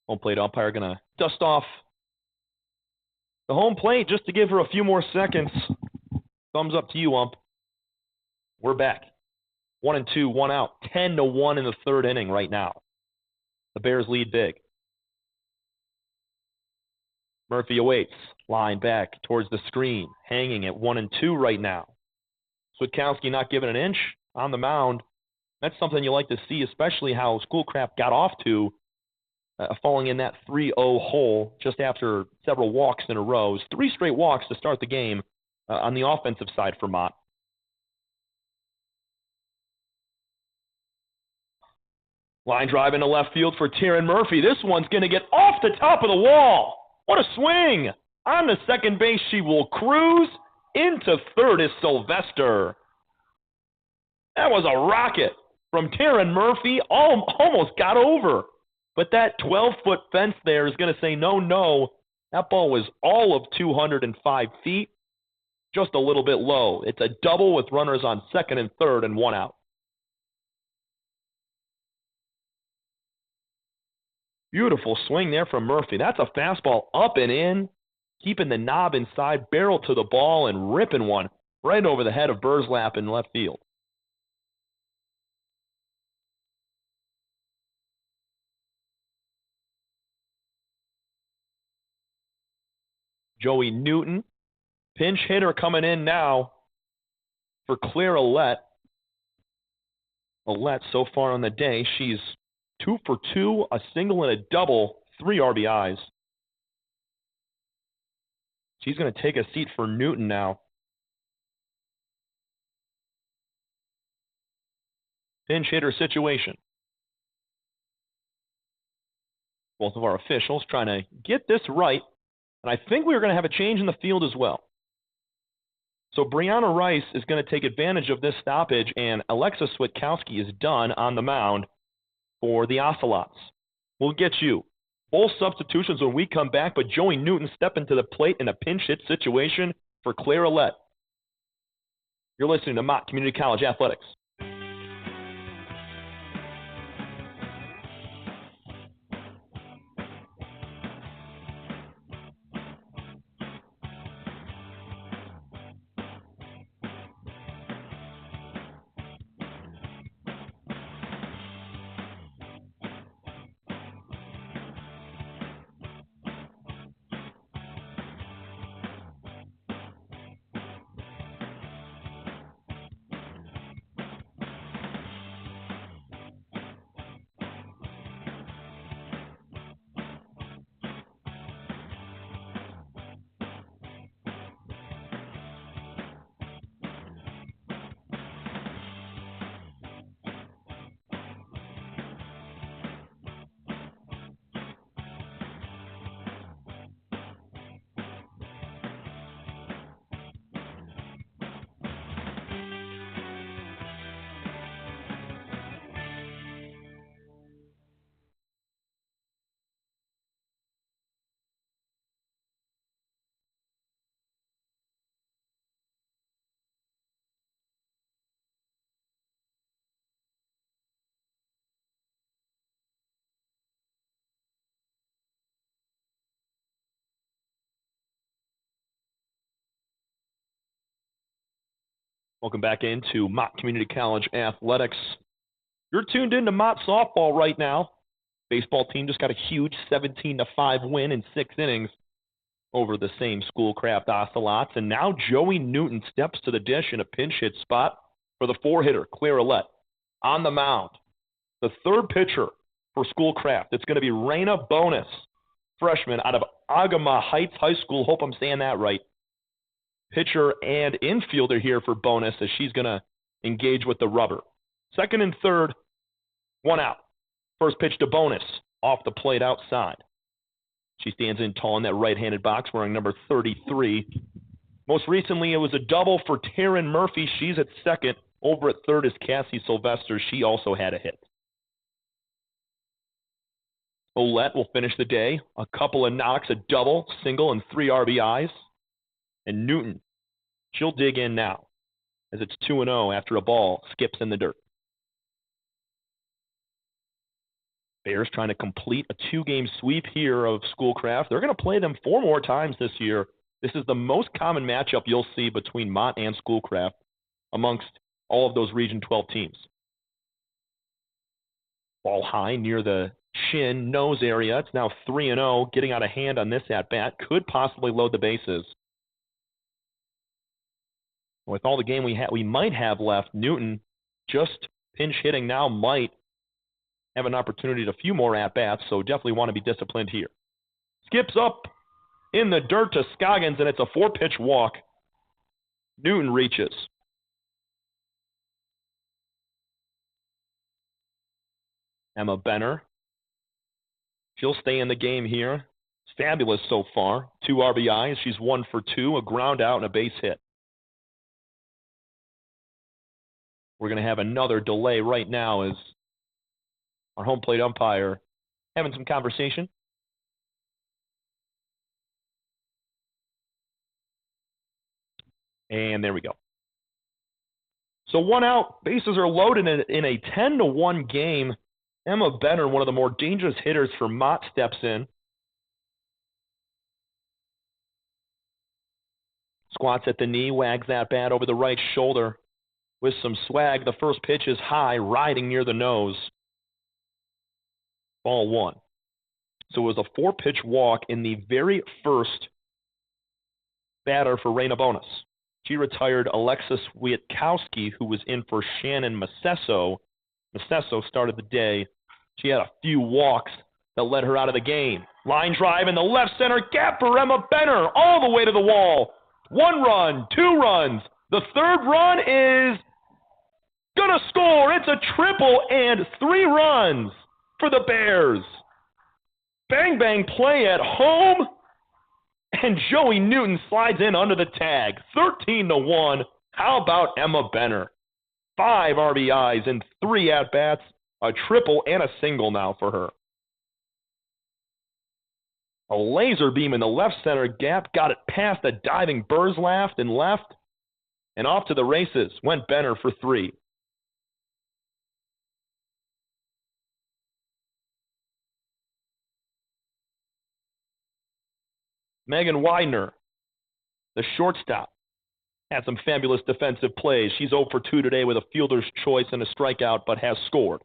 Home plate umpire going to dust off the home plate just to give her a few more seconds. Thumbs up to you, ump. We're back. 1-2, 1 out. 10-1 in the third inning right now. The Bears lead big. Murphy awaits. Line back towards the screen. Hanging at 1-2 right now. Switkowski not giving an inch on the mound. That's something you like to see, especially how Schoolcraft got off to falling in that 3-0 hole just after several walks in a row. 3 straight walks to start the game on the offensive side for Mott. Line drive into left field for Taryn Murphy. This one's going to get off the top of the wall. What a swing. On the second base, she will cruise. Into third is Sylvester. That was a rocket from Taryn Murphy. Almost got over. But that 12-foot fence there is going to say no. That ball was all of 205 feet. Just a little bit low. It's a double with runners on second and third and 1 out. Beautiful swing there from Murphy. That's a fastball up and in, keeping the knob inside, barrel to the ball, and ripping one right over the head of Burslap in left field. Joey Newton, pinch hitter coming in now for Claire Ouellette. Ouellette so far on the day, she's 2 for 2, a single and a double, 3 RBIs. She's going to take a seat for Newton now. Pinch hitter situation. Both of our officials trying to get this right, and I think we're going to have a change in the field as well. So Brianna Rice is going to take advantage of this stoppage, and Alexa Switkowski is done on the mound for the Ocelots. We'll get you both substitutions when we come back, but Joey Newton stepping to the plate in a pinch hit situation for Claire Ouellette. You're listening to Mott Community College Athletics. Welcome back into Mott Community College Athletics. You're tuned into Mott softball right now. Baseball team just got a huge 17-5 win in 6 innings over the same Schoolcraft Ocelots. And now Joey Newton steps to the dish in a pinch hit spot for the 4-hitter, Claire Ouellette. On the mound, the third pitcher for Schoolcraft. It's going to be Raina Bonus, freshman out of Agama Heights High School. Hope I'm saying that right. Pitcher and infielder here for Bonus as she's going to engage with the rubber. Second and third, 1 out. First pitch to Bonus, off the plate outside. She stands in tall in that right-handed box wearing number 33. Most recently, it was a double for Taryn Murphy. She's at second. Over at third is Cassie Sylvester. She also had a hit. Ouellette will finish the day. A couple of knocks, a double, single, and 3 RBIs. And Newton, she'll dig in now as it's 2-0 after a ball skips in the dirt. Bears trying to complete a 2-game sweep here of Schoolcraft. They're going to play them 4 more times this year. This is the most common matchup you'll see between Mott and Schoolcraft amongst all of those Region 12 teams. Ball high near the chin, nose area. It's now 3-0. Getting out of hand on this at-bat could possibly load the bases. With all the game we might have left, Newton just pinch hitting now might have an opportunity to a few more at-bats, so definitely want to be disciplined here. Skips up in the dirt to Scoggins, and it's a 4-pitch walk. Newton reaches. Emma Benner. She'll stay in the game here. It's fabulous so far. 2 RBIs. She's 1 for 2, a ground out and a base hit. We're going to have another delay right now as our home plate umpire having some conversation. And there we go. So 1 out, bases are loaded in a 10-1 game. Emma Benner, one of the more dangerous hitters for Mott, steps in. Squats at the knee, wags that bat over the right shoulder. With some swag, the first pitch is high, riding near the nose. Ball 1. So it was a 4-pitch walk in the very first batter for Raina Bonus. She retired Alexis Wiatkowski, who was in for Shannon Macesso. Macesso started the day. She had a few walks that led her out of the game. Line drive in the left center gap for Emma Benner, all the way to the wall. 1 run, 2 runs. The third run is gonna score. It's a triple and 3 runs for the Bears. Bang, bang play at home. And Joey Newton slides in under the tag. 13-1. How about Emma Benner? 5 RBIs and 3 at-bats. A triple and a single now for her. A laser beam in the left center gap. Got it past a diving Burzlaff and left. And off to the races went Benner for 3. Megan Widener, the shortstop, had some fabulous defensive plays. She's 0 for 2 today with a fielder's choice and a strikeout, but has scored.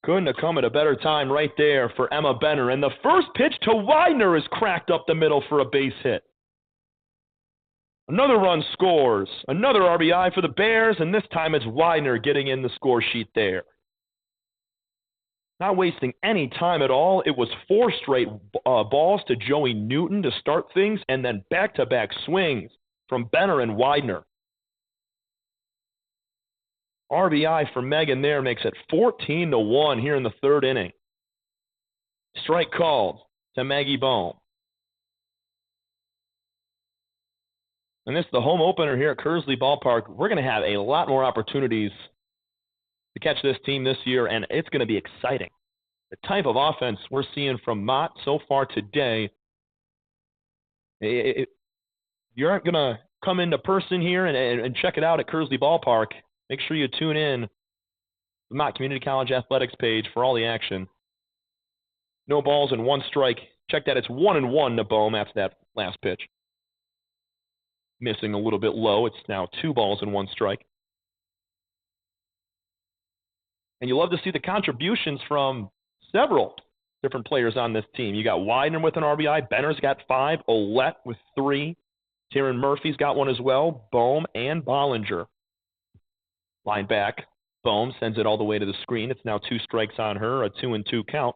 Couldn't have come at a better time right there for Emma Benner. And the first pitch to Widener is cracked up the middle for a base hit. Another run scores. Another RBI for the Bears, and this time it's Widener getting in the score sheet there. Not wasting any time at all. It was 4 straight balls to Joey Newton to start things, and then back-to-back swings from Benner and Widener. RBI for Megan there makes it 14-1 here in the 3rd inning. Strike called to Maggie Bohm. And this is the home opener here at Kearsley Ballpark. We're going to have a lot more opportunities to catch this team this year, and it's going to be exciting. The type of offense we're seeing from Mott so far today, you're going to come into person here and check it out at Kearsley Ballpark. Make sure you tune in to the Mott Community College Athletics page for all the action. No balls and 1 strike. Check that. It's 1-1 to Bohm after that last pitch. Missing a little bit low. It's now 2 balls and 1 strike. And you love to see the contributions from several different players on this team. You got Widener with an RBI. Benner's got 5. Ouellette with 3. Taryn Murphy's got 1 as well. Bohm and Bollinger. Line back. Bohm sends it all the way to the screen. It's now 2 strikes on her, a 2-2 count.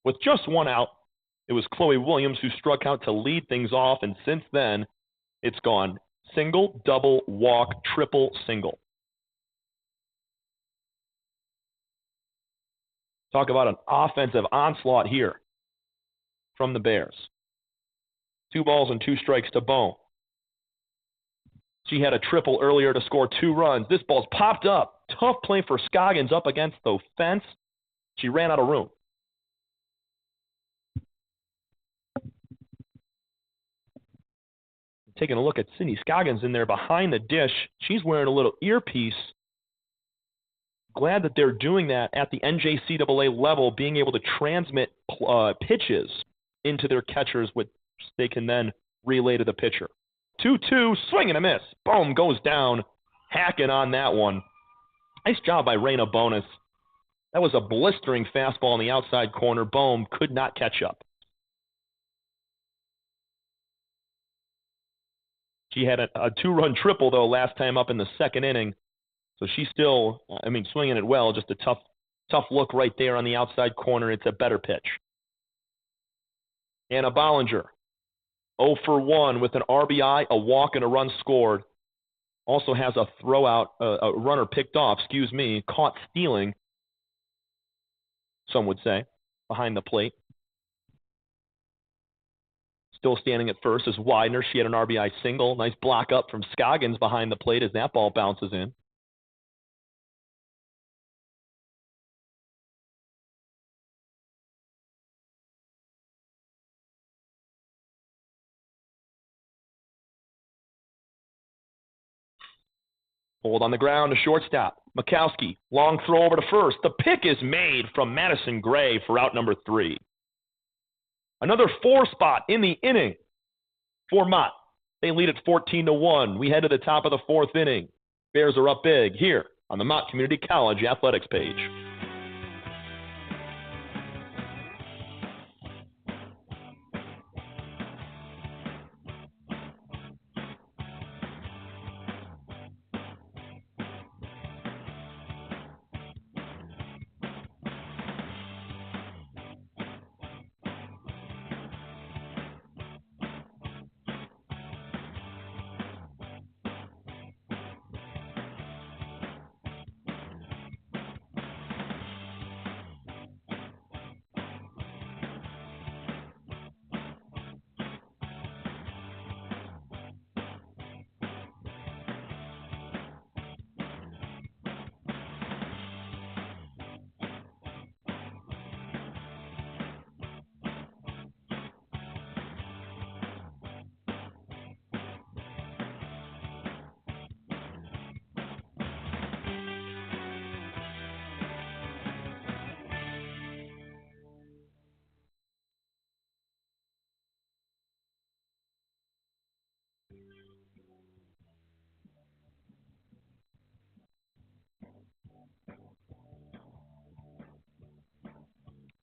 With just 1 out, it was Chloe Williams who struck out to lead things off, and since then, it's gone single, double, walk, triple, single. Talk about an offensive onslaught here from the Bears. 2 balls and 2 strikes to Bohm. She had a triple earlier to score 2 runs. This ball's popped up. Tough play for Scoggins up against the fence. She ran out of room. Taking a look at Sydney Scoggins in there behind the dish. She's wearing a little earpiece. Glad that they're doing that at the NJCAA level, being able to transmit pitches into their catchers, which they can then relay to the pitcher. 2-2, swing and a miss. Boom, goes down. Hacking on that one. Nice job by Raina Bonus. That was a blistering fastball in the outside corner. Bohm could not catch up. She had a 2-run triple, though, last time up in the 2nd inning. So she's still, swinging it well. Just a tough look right there on the outside corner. It's a better pitch. Anna Bollinger, 0 for 1 with an RBI, a walk, and a run scored. Also has a a runner picked off, caught stealing, some would say, behind the plate. Still standing at first is Widener. She had an RBI single. Nice block up from Scoggins behind the plate as that ball bounces in. Hold on the ground to shortstop. Mikowski, long throw over to first. The pick is made from Madison Gray for out number 3. Another 4 spot in the inning for Mott. They lead at 14-1. We head to the top of the 4th inning. Bears are up big here on the Mott Community College Athletics page.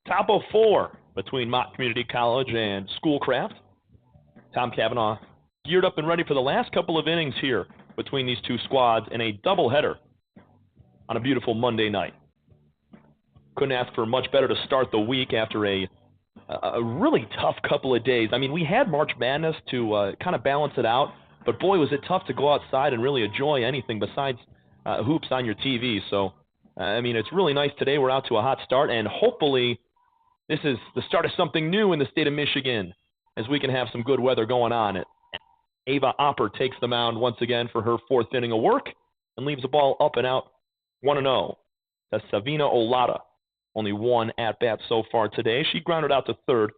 Top of 4 between Mott Community College and Schoolcraft. Tom Cavanaugh geared up and ready for the last couple of innings here between these two squads in a doubleheader on a beautiful Monday night. Couldn't ask for much better to start the week after a really tough couple of days. We had March Madness to kind of balance it out, but boy, was it tough to go outside and really enjoy anything besides hoops on your TV. So, it's really nice today. We're out to a hot start, and hopefully this is the start of something new in the state of Michigan as we can have some good weather going on. Ava Opper takes the mound once again for her 4th inning of work and leaves the ball up and out 1-0. That's Savina Olata. Only 1 at-bat so far today. She grounded out to 3rd.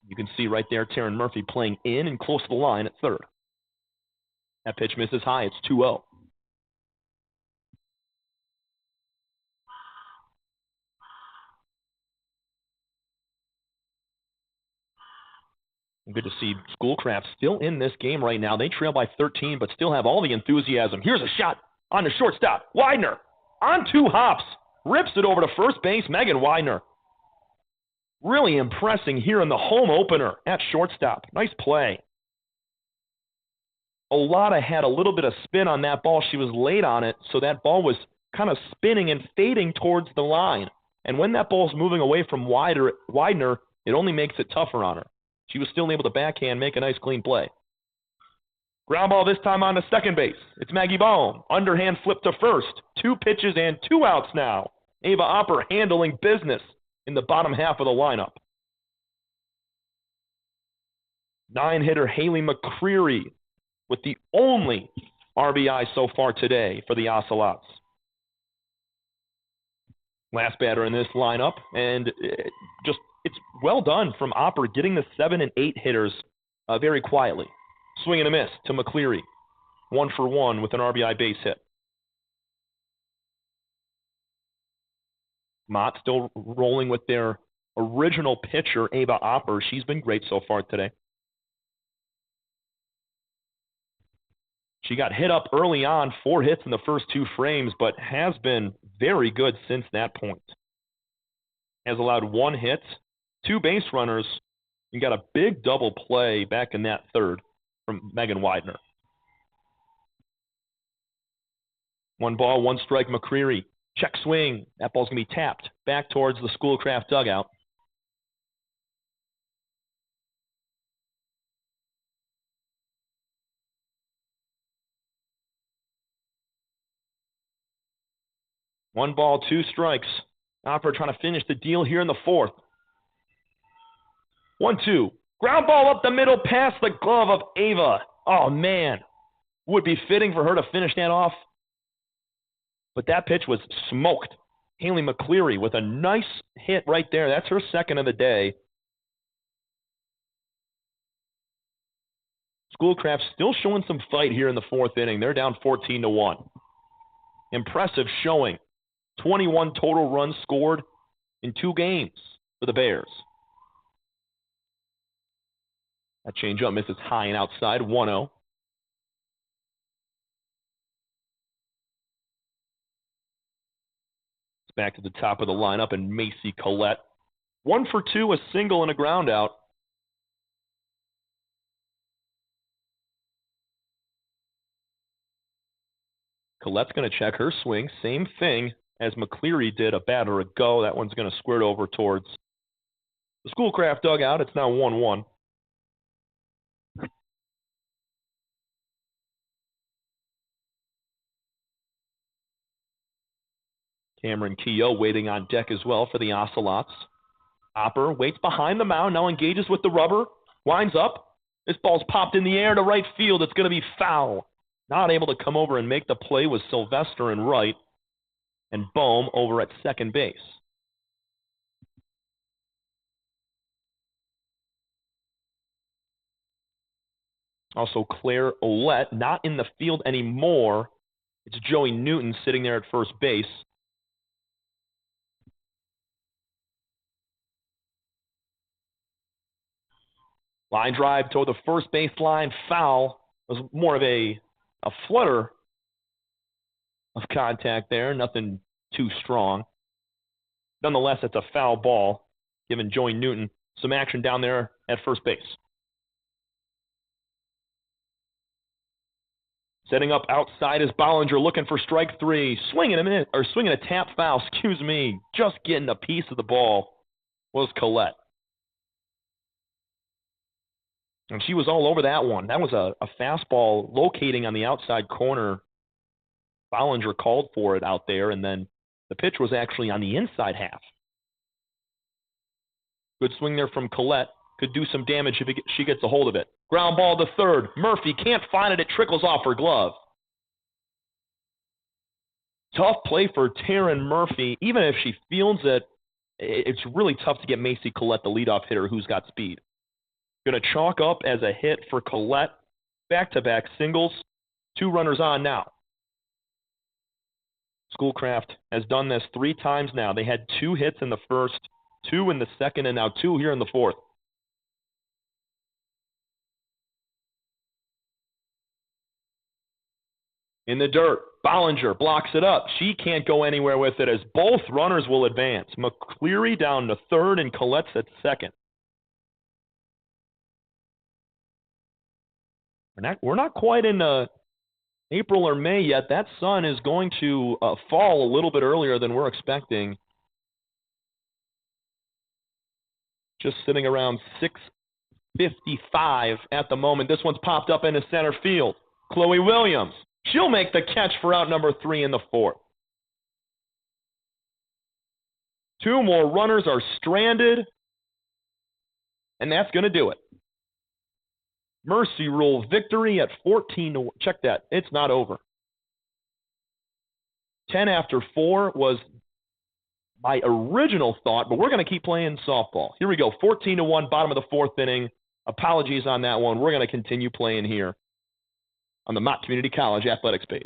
You can see right there Taryn Murphy playing in and close to the line at 3rd. That pitch misses high. It's 2-0. Good to see Schoolcraft still in this game right now. They trail by 13, but still have all the enthusiasm. Here's a shot on the shortstop. Widener on 2 hops. Rips it over to first base. Megan Widener. Really impressing here in the home opener at shortstop. Nice play. Olata had a little bit of spin on that ball. She was late on it, so that ball was kind of spinning and fading towards the line. And when that ball's moving away from Widener, it only makes it tougher on her. She was still able to backhand, make a nice clean play. Ground ball this time on to second base. It's Maggie Bohm. Underhand flip to first. 2 pitches and 2 outs now. Ava Opper handling business in the bottom half of the lineup. 9-hitter Haley McCreary with the only RBI so far today for the Ocelots. Last batter in this lineup, and it's well done from Opper getting the 7 and 8 hitters very quietly. Swing and a miss to McCleary. 1 for 1 with an RBI base hit. Mott still rolling with their original pitcher, Ava Opper. She's been great so far today. She got hit up early on, 4 hits in the first 2 frames, but has been very good since that point. Has allowed 1 hit, 2 base runners, and got a big double play back in that third from Megan Widener. 1 ball, 1 strike, McCreary. Check swing. That ball's going to be tapped back towards the Schoolcraft dugout. One ball, 2 strikes. Opper trying to finish the deal here in the 4th. 1-2. Ground ball up the middle past the glove of Ava. Oh, man. Would be fitting for her to finish that off. But that pitch was smoked. Haley McCleary with a nice hit right there. That's her 2nd of the day. Schoolcraft still showing some fight here in the 4th inning. They're down 14-1. Impressive showing. 21 total runs scored in 2 games for the Bears. That changeup misses high and outside, 1-0. It's back to the top of the lineup, and Macy Collette. 1 for 2, a single and a ground out. Collette's going to check her swing. Same thing as McCleary did a batter ago. That one's going to squirt over towards the Schoolcraft dugout. It's now 1-1. Cameron Keogh waiting on deck as well for the Ocelots. Opper waits behind the mound, now engages with the rubber, winds up. This ball's popped in the air to right field. It's going to be foul. Not able to come over and make the play was Sylvester in right, and Bohm over at second base. Also, Claire Olette not in the field anymore. It's Joey Newton sitting there at first base. Line drive toward the first base line, foul. It was more of a flutter of contact there, nothing too strong. Nonetheless, it's a foul ball, giving Joey Newton some action down there at first base. Setting up outside is Bollinger, looking for strike 3. Swinging a tap foul, just getting a piece of the ball was Collette. And she was all over that one. That was a fastball locating on the outside corner. Bollinger called for it out there, and then the pitch was actually on the inside half. Good swing there from Collette. Could do some damage if she gets a hold of it. Ground ball to third. Murphy can't find it. It trickles off her glove. Tough play for Taryn Murphy. Even if she fields it, it's really tough to get Macy Collette, the leadoff hitter, who's got speed. Going to chalk up as a hit for Collette. Back-to-back singles. 2 runners on now. Schoolcraft has done this 3 times now. They had 2 hits in the first, 2 in the second, and now 2 here in the fourth. In the dirt, Bollinger blocks it up. She can't go anywhere with it as both runners will advance. McCleary down to third and Collette's at second. We're not quite in April or May yet. That sun is going to fall a little bit earlier than we're expecting. Just sitting around 6:55 at the moment. This one's popped up into center field. Chloe Williams. She'll make the catch for out number 3 in the fourth. 2 more runners are stranded, and that's going to do it. Mercy Rule victory at 14-1. Check that. It's not over. 10 after 4 was my original thought, but we're going to keep playing softball. Here we go. 14-1, bottom of the fourth inning. Apologies on that one. We're going to continue playing here on the Mott Community College athletics page.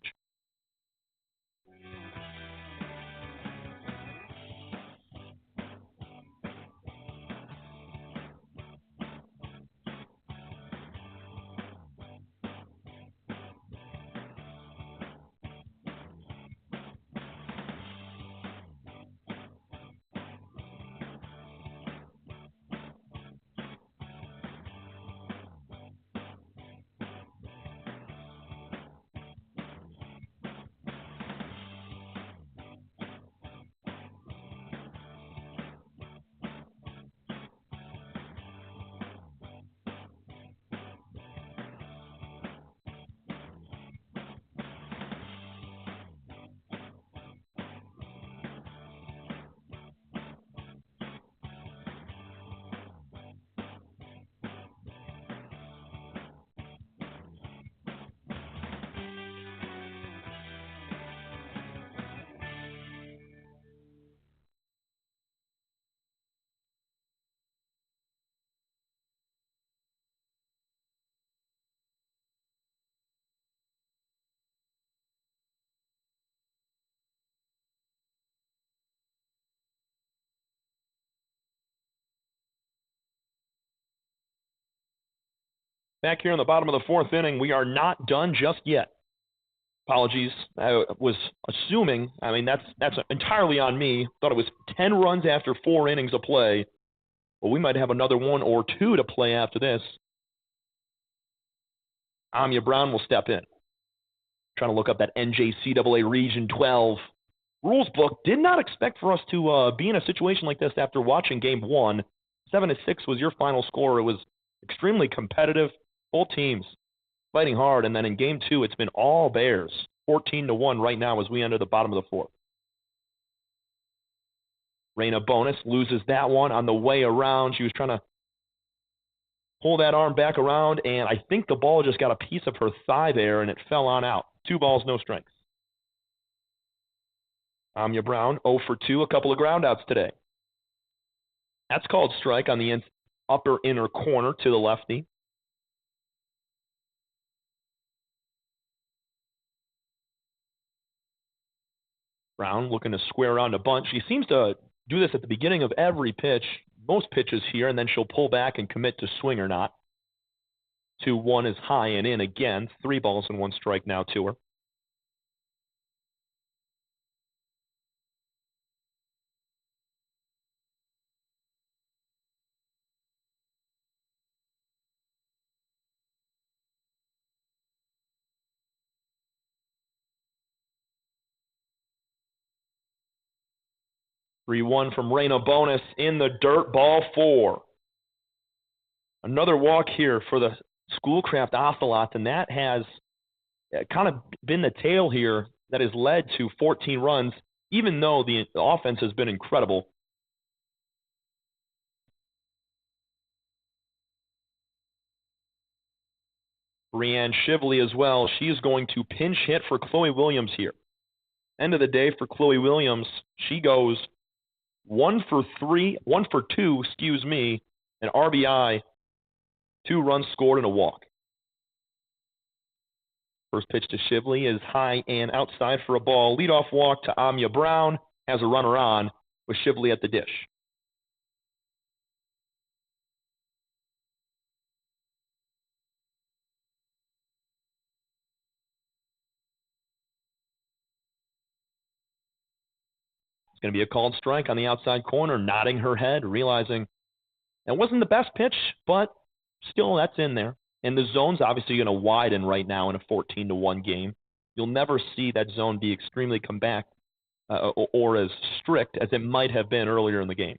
Back here in the bottom of the fourth inning, we are not done just yet. Apologies. I was assuming, that's entirely on me. Thought it was 10 runs after 4 innings of play. Well, we might have another 1 or 2 to play after this. Amia Brown will step in. Trying to look up that NJCAA Region 12 rules book. Did not expect for us to be in a situation like this after watching Game 1. 7-6 was your final score. It was extremely competitive. Both teams fighting hard, and then in Game 2, it's been all Bears. 14-1 right now as we enter the bottom of the fourth. Raina Bonus loses that one on the way around. She was trying to pull that arm back around, and I think the ball just got a piece of her thigh there, and it fell on out. 2 balls, no strikes. Amia Brown, 0 for 2, a couple of groundouts today. That's called strike on the upper inner corner to the lefty. Brown looking to square around a bunt. She seems to do this at the beginning of every pitch, most pitches here, and then she'll pull back and commit to swing or not. 2-1 is high and in again. 3 balls and 1 strike now to her. Three one from Raina Bonus in the dirt, ball 4. Another walk here for the Schoolcraft Ocelot, and that has kind of been the tail here that has led to 14 runs, even though the offense has been incredible. Brianne Shively as well. She is going to pinch hit for Chloe Williams here. End of the day for Chloe Williams, she goes 1 for 2, an RBI, 2 runs scored and a walk. First pitch to Shively is high and outside for a ball. Leadoff walk to Amia Brown, has a runner on with Shively at the dish. Going to be a called strike on the outside corner, nodding her head, realizing it wasn't the best pitch, but still that's in there. And the zone's obviously going to widen right now in a 14-1 game. You'll never see that zone be extremely compact or as strict as it might have been earlier in the game.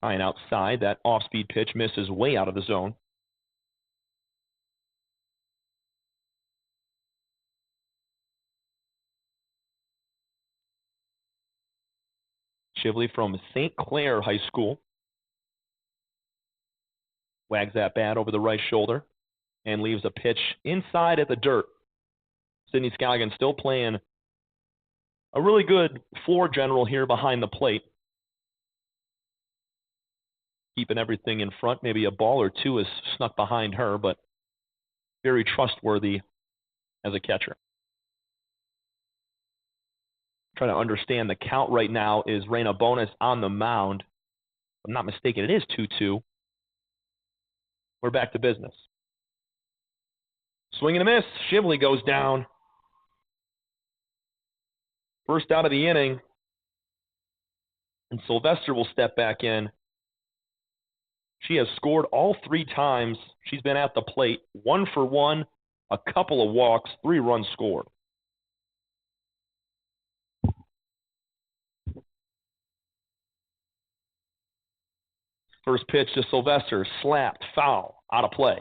High and outside, that off-speed pitch misses way out of the zone. Shively from St. Clair High School wags that bat over the right shoulder and leaves a pitch inside at the dirt. Sydney Scalligan still playing a really good floor general here behind the plate. Keeping everything in front. Maybe a ball or two is snuck behind her, but very trustworthy as a catcher. Trying to understand the count right now is Raina Bonus on the mound. If I'm not mistaken, it is 2-2. We're back to business. Swing and a miss. Shively goes down. First out of the inning. And Sylvester will step back in. She has scored all 3 times she's been at the plate. 1 for 1, a couple of walks, 3 runs scored. First pitch to Sylvester, slapped, foul, out of play.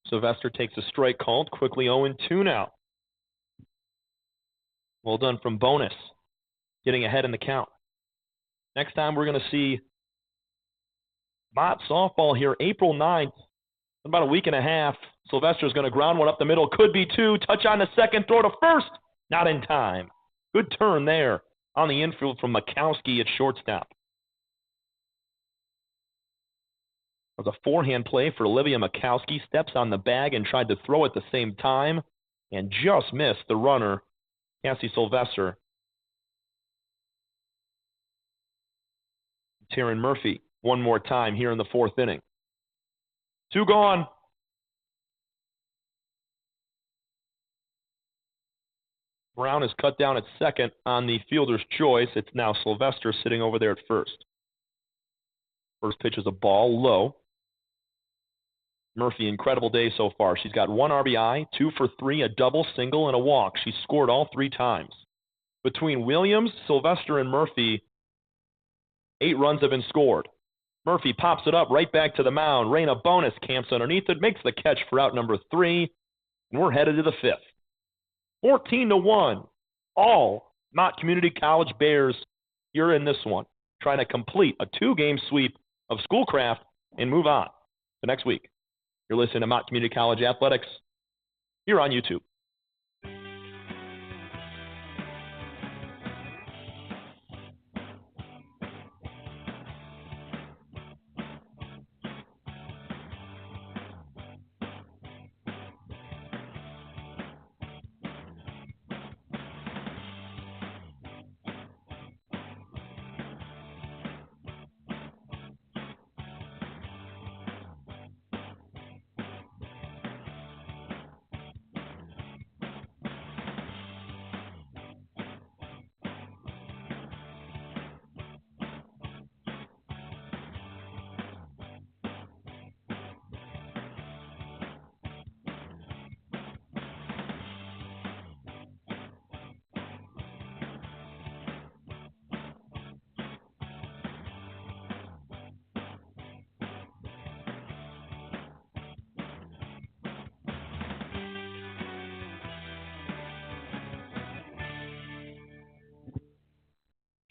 Sylvester takes a strike called, quickly 0-2 now. Well done from Bonus, getting ahead in the count. Next time we're going to see Mott softball here, April 9th. In about a week and a half. Sylvester's going to ground one up the middle. Could be 2. Touch on the second. Throw to first. Not in time. Good turn there on the infield from Mikowski at shortstop. It was a forehand play for Olivia Mikowski. Steps on the bag and tried to throw at the same time and just missed the runner, Cassie Sylvester. Taryn Murphy one more time here in the 4th inning. 2 gone. Brown is cut down at second on the fielder's choice. It's now Sylvester sitting over there at first. First pitch is a ball low. Murphy, incredible day so far. She's got 1 RBI, 2 for 3, a double, single, and a walk. She scored all 3 times. Between Williams, Sylvester, and Murphy, 8 runs have been scored. Murphy pops it up right back to the mound. Raina Bonus camps underneath it, makes the catch for out number 3, and we're headed to the 5th. 14-1. All Mott Community College Bears here in this one, trying to complete a 2-game sweep of Schoolcraft and move on to next week. You're listening to Mott Community College Athletics here on YouTube.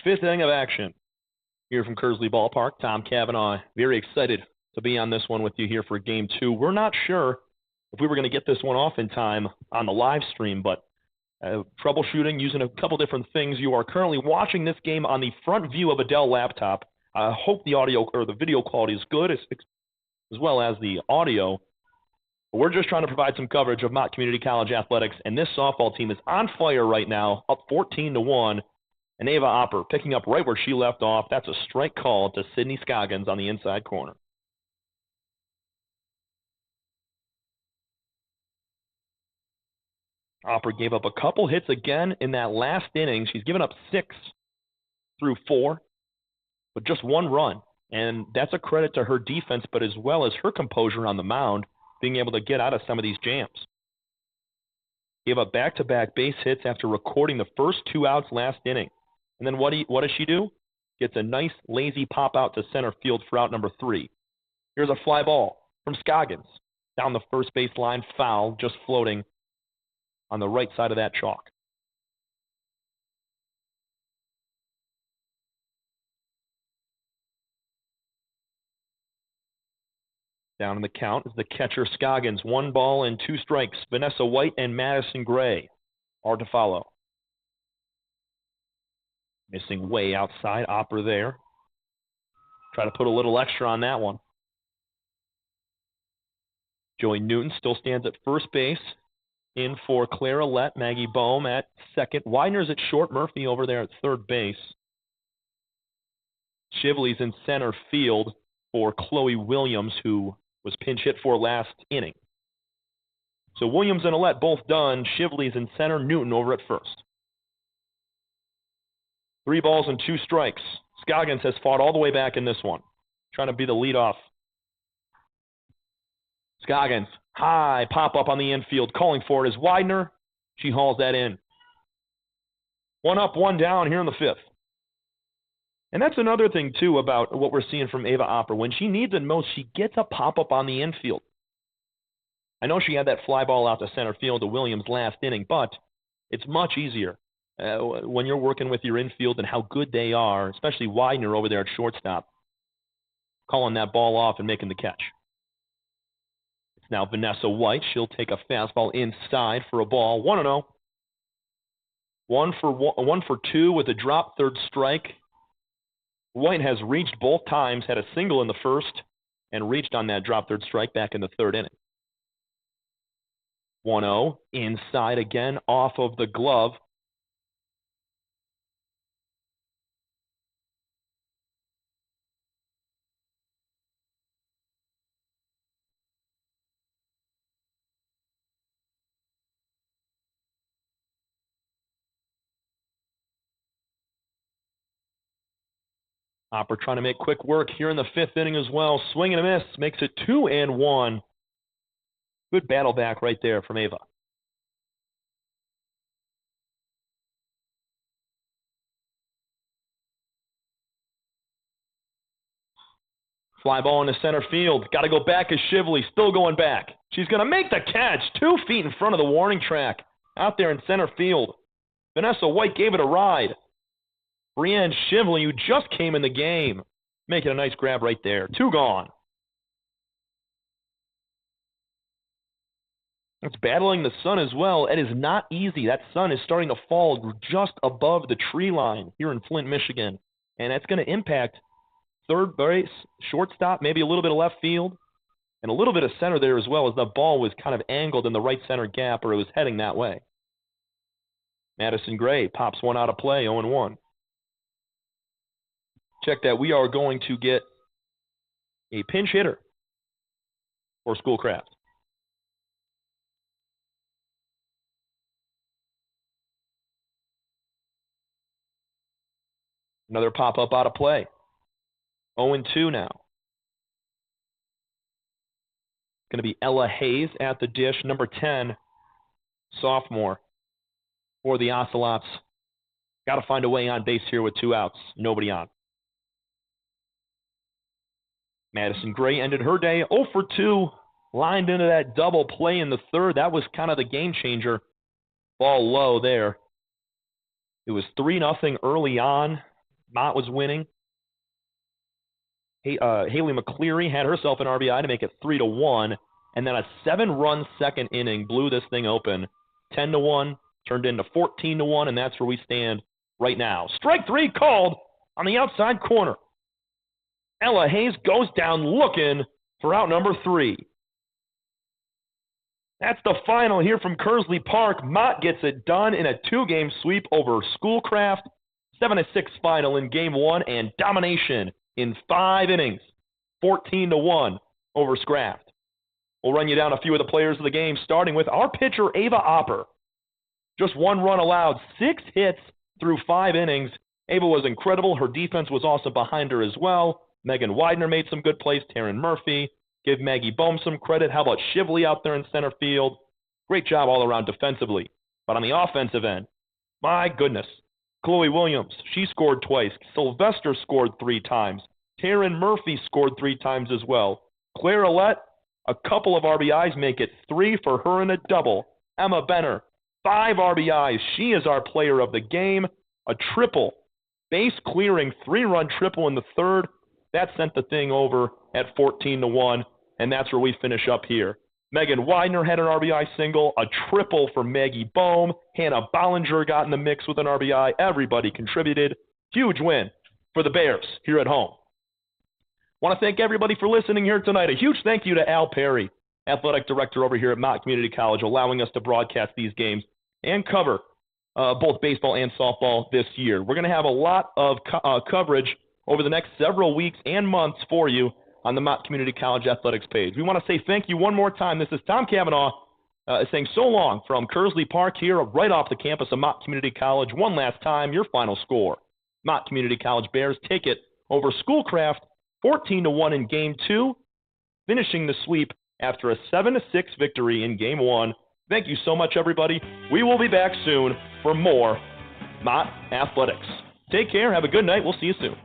Fifth inning of action here from Kearsley Ballpark. Tom Cavanaugh, very excited to be on this one with you here for Game 2. We're not sure if we were going to get this one off in time on the live stream, but troubleshooting using a couple different things. You are currently watching this game on the front view of a Dell laptop I hope the audio or the video quality is good as well as the audio. But we're just trying to provide some coverage of Mott Community College athletics, and this softball team is on fire right now, up 14-1. And Ava Opper picking up right where she left off. That's a strike call to Sydney Scoggins on the inside corner. Opper gave up a couple hits again in that last inning. She's given up 6 through 4, but just 1 run. And that's a credit to her defense, but as well as her composure on the mound, being able to get out of some of these jams. Gave up back-to-back base hits after recording the first 2 outs last inning. And then what does she do? Gets a nice, lazy pop out to center field for out number 3. Here's a fly ball from Scoggins. Down the first base line, foul, just floating on the right side of that chalk. Down in the count is the catcher Scoggins. 1 ball and 2 strikes. Vanessa White and Madison Gray are to follow. Missing way outside. Opper there. Try to put a little extra on that one. Joey Newton still stands at first base. In for Clara Lett, Maggie Bohm at second. Widener's at short, Murphy over there at third base. Shivley's in center field for Chloe Williams, who was pinch hit for last inning. So Williams and Alette both done. Shivley's in center, Newton over at first. 3 balls and 2 strikes. Scoggins has fought all the way back in this one, trying to be the leadoff. Scoggins, high pop-up on the infield. Calling for it is Widener. She hauls that in. 1 up, 1 down here in the 5th. And that's another thing, too, about what we're seeing from Ava Opper. When she needs it most, she gets a pop-up on the infield. I know she had that fly ball out to center field to Williams last inning, but it's much easier when you're working with your infield and how good they are, especially Widener over there at shortstop, calling that ball off and making the catch. Now Vanessa White, she'll take a fastball inside for a ball. 1-0. 1 for 2 with a drop, third strike. White has reached both times, had a single in the first, and reached on that drop, third strike back in the 3rd inning. 1-0, inside again, off of the glove. Opper trying to make quick work here in the 5th inning as well. Swing and a miss. Makes it 2-1. Good battle back right there from Ava. Fly ball into center field. Got to go back as Shivley. Still going back. She's going to make the catch. 2 feet in front of the warning track. Out there in center field. Vanessa White gave it a ride. Brianne Shivley, who just came in the game, making a nice grab right there. 2 gone. It's battling the sun as well. It is not easy. That sun is starting to fall just above the tree line here in Flint, Michigan. And that's going to impact third base, shortstop, maybe a little bit of left field, and a little bit of center there as well, as the ball was kind of angled in the right center gap, or it was heading that way. Madison Gray pops one out of play, 0-1. Check that. We are going to get a pinch hitter for Schoolcraft. Another pop-up out of play. 0-2 now. Going to be Ella Hayes at the dish, number 10, sophomore for the Ocelots. Got to find a way on base here with 2 outs. Nobody on. Madison Gray ended her day 0 for 2, lined into that double play in the 3rd. That was kind of the game changer. Ball low there. It was 3-0 early on. Mott was winning. Haley McCleary had herself an RBI to make it 3-1, and then a 7-run second inning blew this thing open. 10-1, turned into 14-1, and that's where we stand right now. Strike 3 called on the outside corner. Ella Hayes goes down looking for out number 3. That's the final here from Kearsley Park. Mott gets it done in a 2-game sweep over Schoolcraft. 7-6 final in Game 1 and domination in 5 innings. 14-1 over Scraft. We'll run you down a few of the players of the game, starting with our pitcher, Ava Opper. Just 1 run allowed, 6 hits through 5 innings. Ava was incredible. Her defense was also behind her as well. Megan Widener made some good plays. Taryn Murphy. Give Maggie Bohm some credit. How about Shively out there in center field? Great job all around defensively. But on the offensive end, my goodness. Chloe Williams, she scored twice. Sylvester scored 3 times. Taryn Murphy scored 3 times as well. Claire Allette, a couple of RBIs, make it 3 for her and a double. Emma Benner, 5 RBIs. She is our player of the game. A triple. Base clearing 3-run triple in the 3rd. That sent the thing over at 14-1, and that's where we finish up here. Megan Widener had an RBI single, a triple for Maggie Bohm. Hannah Bollinger got in the mix with an RBI. Everybody contributed. Huge win for the Bears here at home. Want to thank everybody for listening here tonight. A huge thank you to Al Perry, athletic director over here at Mott Community College, allowing us to broadcast these games and cover both baseball and softball this year. We're going to have a lot of coverage over the next several weeks and months for you on the Mott Community College Athletics page. We want to say thank you one more time. This is Tom Cavanaugh saying so long from Kearsley Park here right off the campus of Mott Community College. One last time, your final score. Mott Community College Bears take it over Schoolcraft 14-1 in Game 2, finishing the sweep after a 7-6 victory in Game 1. Thank you so much, everybody. We will be back soon for more Mott Athletics. Take care. Have a good night. We'll see you soon.